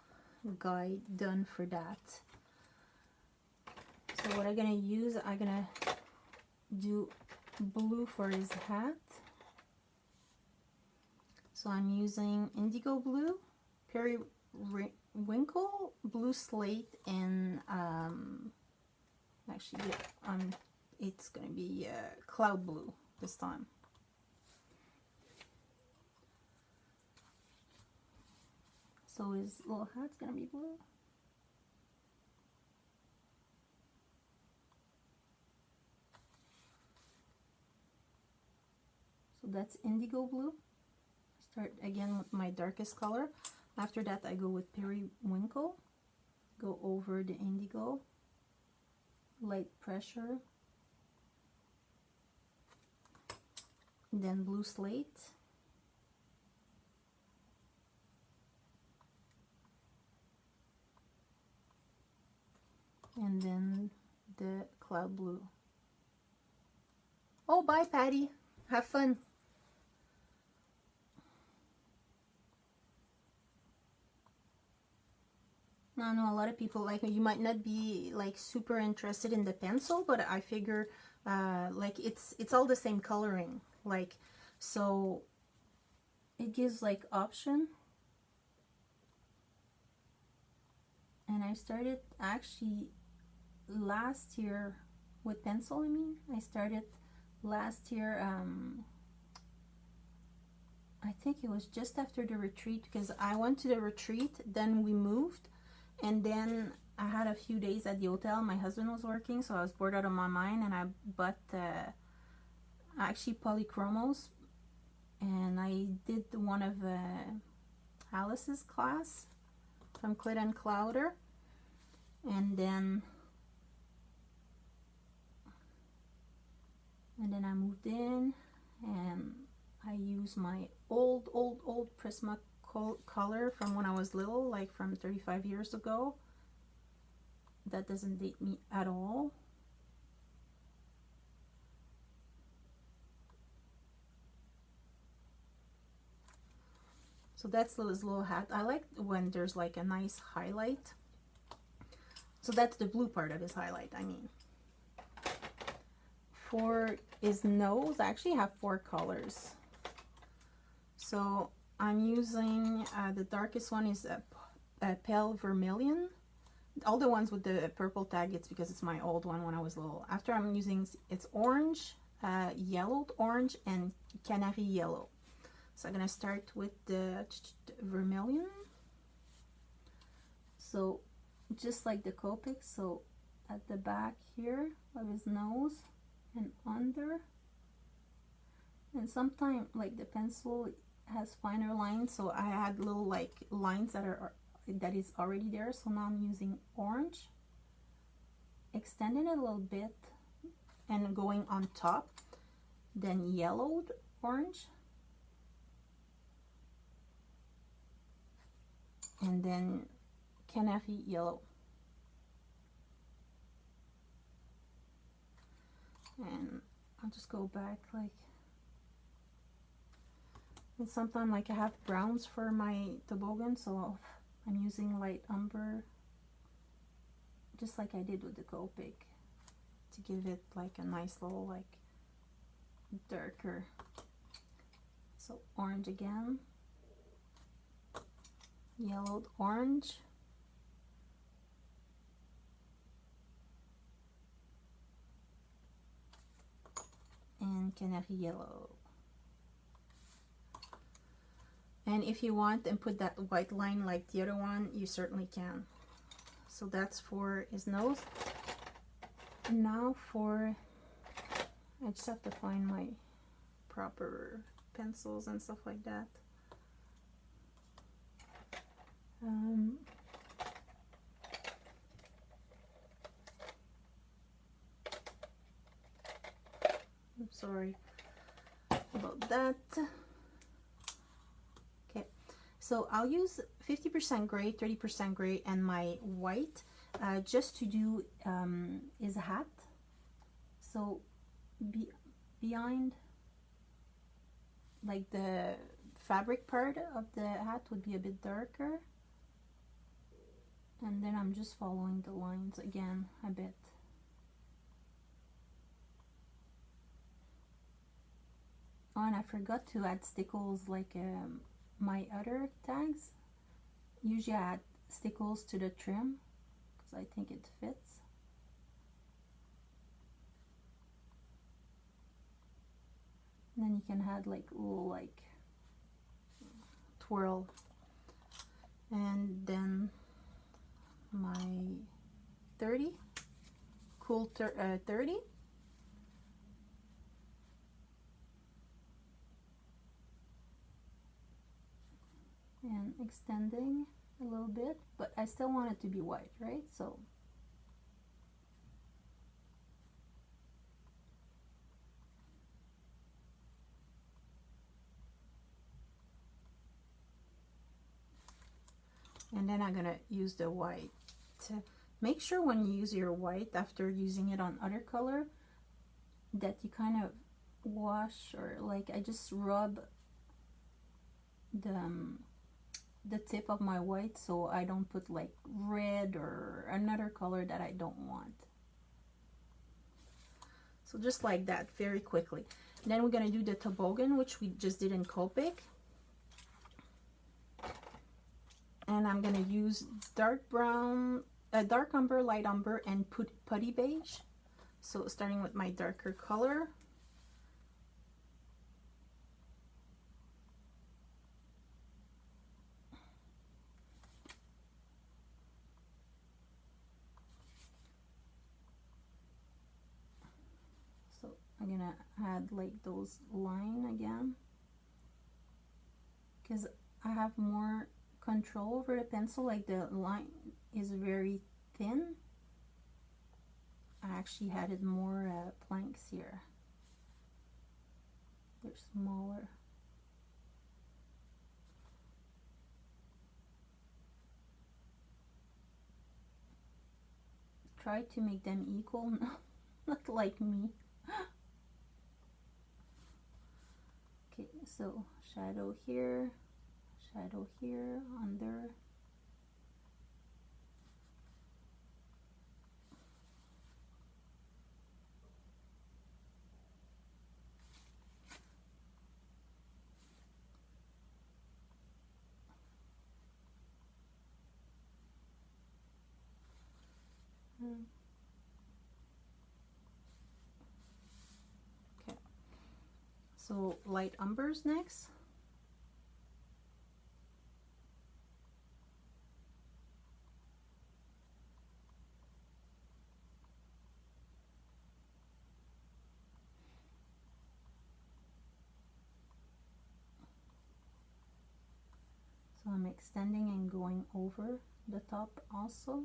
guide done for that. So what I'm gonna use, I'm gonna do blue for his hat. So I'm using indigo blue, periwinkle, blue slate, and actually it's gonna be cloud blue this time. So his little hat's gonna be blue. So that's indigo blue. Start again with my darkest color. After that I go with periwinkle. Go over the indigo. Light pressure. Then blue slate. And then the cloud blue. Oh, bye, Patty. Have fun. I know a lot of people, like, you might not be like super interested in the pencil, but I figure like it's all the same coloring, like, so it gives like option. I started actually last year with pencil. I started last year. I think it was just after the retreat, because I went to the retreat, then we moved, and then I had a few days at the hotel. My husband was working, so I was bored out of my mind, and I bought actually polychromos, and I did one of Alice's class from Clit and Clouder, and then I moved in, and I use my old Prisma color from when I was little, like from 35 years ago. That doesn't date me at all. So that's this little hat. I like when there's like a nice highlight. So that's the blue part of his highlight, I mean. For his nose, I actually have 4 colors. So I'm using, the darkest one is a pale vermilion. All the ones with the purple tag, it's because it's my old one when I was little. After I'm using, it's orange, yellowed orange, and canary yellow. So I'm gonna start with the vermilion. So just like the Copic, so at the back here of his nose and under. And sometimes like the pencil has finer lines, so I had little like lines that is already there. So now I'm using orange, extending it a little bit and going on top, then yellowed orange, and then canary yellow. And I'll just go back like, and sometimes like I have browns for my toboggan, so I'm using light umber, just like I did with the Copic, to give it like a nice little like darker. So orange again, yellowed orange, and canary yellow. And if you want and put that white line like the other one, you certainly can. So that's for his nose. And now for, I just have to find my proper pencils and stuff like that. I'm sorry about that. Okay, so I'll use 50% gray, 30% gray, and my white just to do his hat. So behind, like the fabric part of the hat would be a bit darker, and then I'm just following the lines again a bit. Oh, and I forgot to add stickles like my other tags. Usually I add stickles to the trim because I think it fits. And then you can add like a little like twirl. And then my 30, cool 30. And extending a little bit, but I still want it to be white, right? So and then I'm gonna use the white. Make sure when you use your white after using it on other color that you kind of wash, or like I just rub the tip of my white so I don't put like red or another color that I don't want. So just like that, very quickly. And then we're gonna do the toboggan, which we just did in Copic. And I'm gonna use dark brown a dark umber, light umber, and putty beige. So starting with my darker color. So I'm gonna add like those line again, because I have more control over the pencil. Like the line is very thin. I actually added more planks here. They're smaller. Try to make them equal, not like me. Okay, so shadow here, under. Okay, so light umbers next. So I'm extending and going over the top also.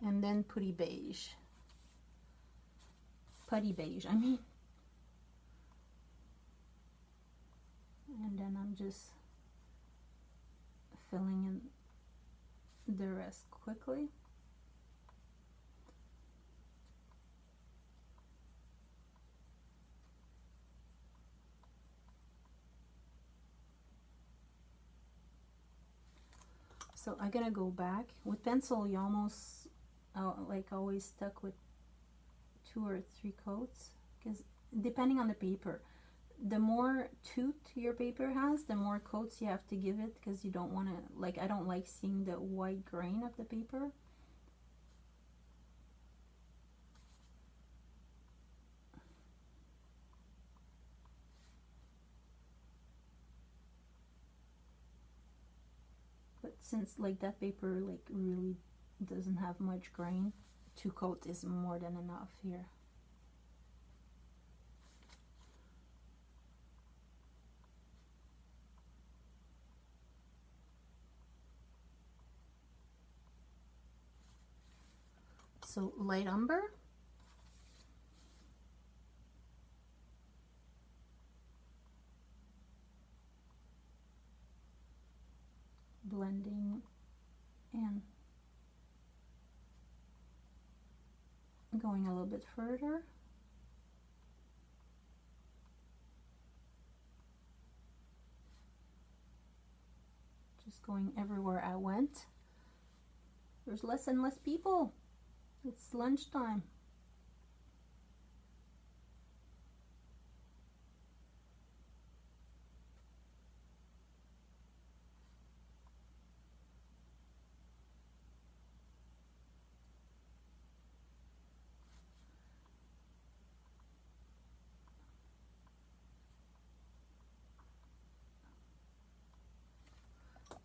And then putty beige. Putty beige, I mean. And then I'm just filling in the rest quickly. So I'm gonna go back. With pencil, you almost like always stuck with 2 or 3 coats, because depending on the paper, the more tooth your paper has, the more coats you have to give it, because you don't want to, like, I don't like seeing the white grain of the paper. But since like that paper like really doesn't have much grain, 2 coats is more than enough here. So light umber. Blending and going a little bit further. Just going everywhere I went. There's less and less people. It's lunchtime.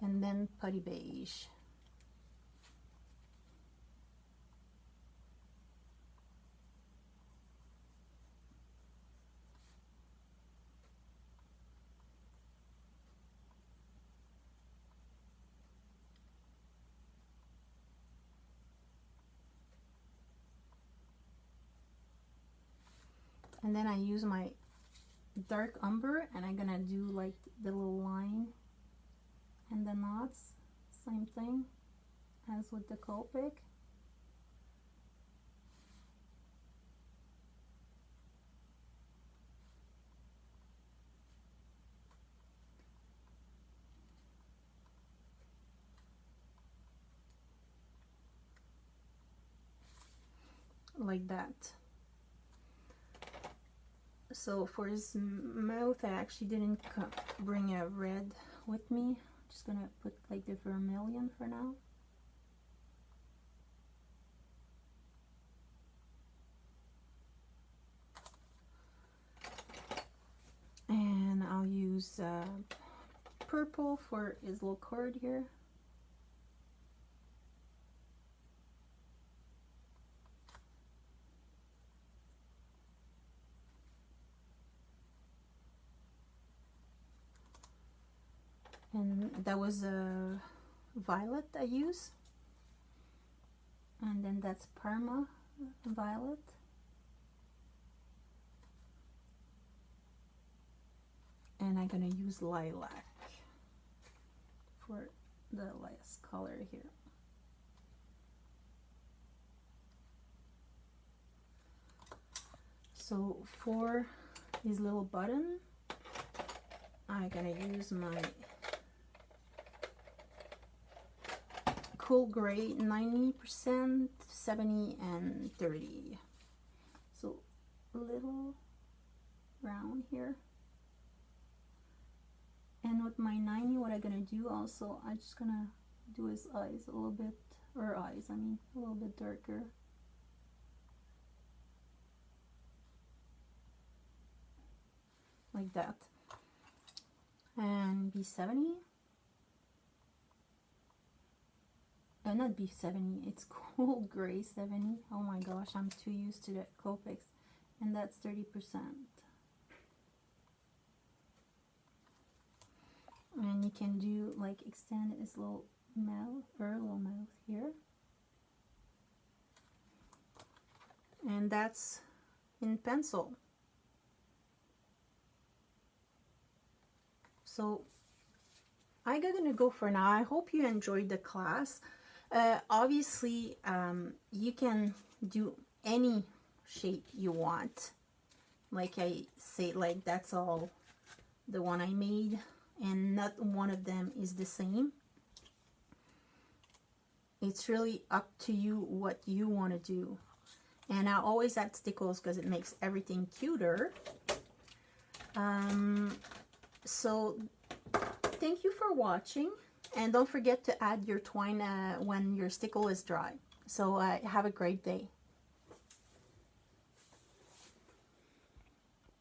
And then putty beige. And then I use my dark umber and I'm gonna do like the little line and the knots, same thing as with the Copic. like that. So for his mouth, I actually didn't bring a red with me. I'm just gonna put like the vermilion for now. And I'll use purple for his little cord here. And that was a violet I use. And then that's Parma violet. And I'm gonna use lilac for the last color here. So for his little button, I'm gonna use my cool gray 90%, 70, and 30. So a little round here. And with my 90, what I'm gonna do also, I'm just gonna do his eyes a little bit, or eyes, I mean, a little bit darker. Like that. And B70. Not B70, it's cool gray 70. Oh my gosh, I'm too used to the Copics. And that's 30%. And you can do like extend his little mouth or little mouth here. And that's in pencil. So I'm gonna go for now. I hope you enjoyed the class. Obviously, you can do any shape you want. Like I say, like that's all the one I made, and not one of them is the same. It's really up to you what you want to do. And I always add stickles because it makes everything cuter. So thank you for watching, and don't forget to add your twine when your stickle is dry. So have a great day.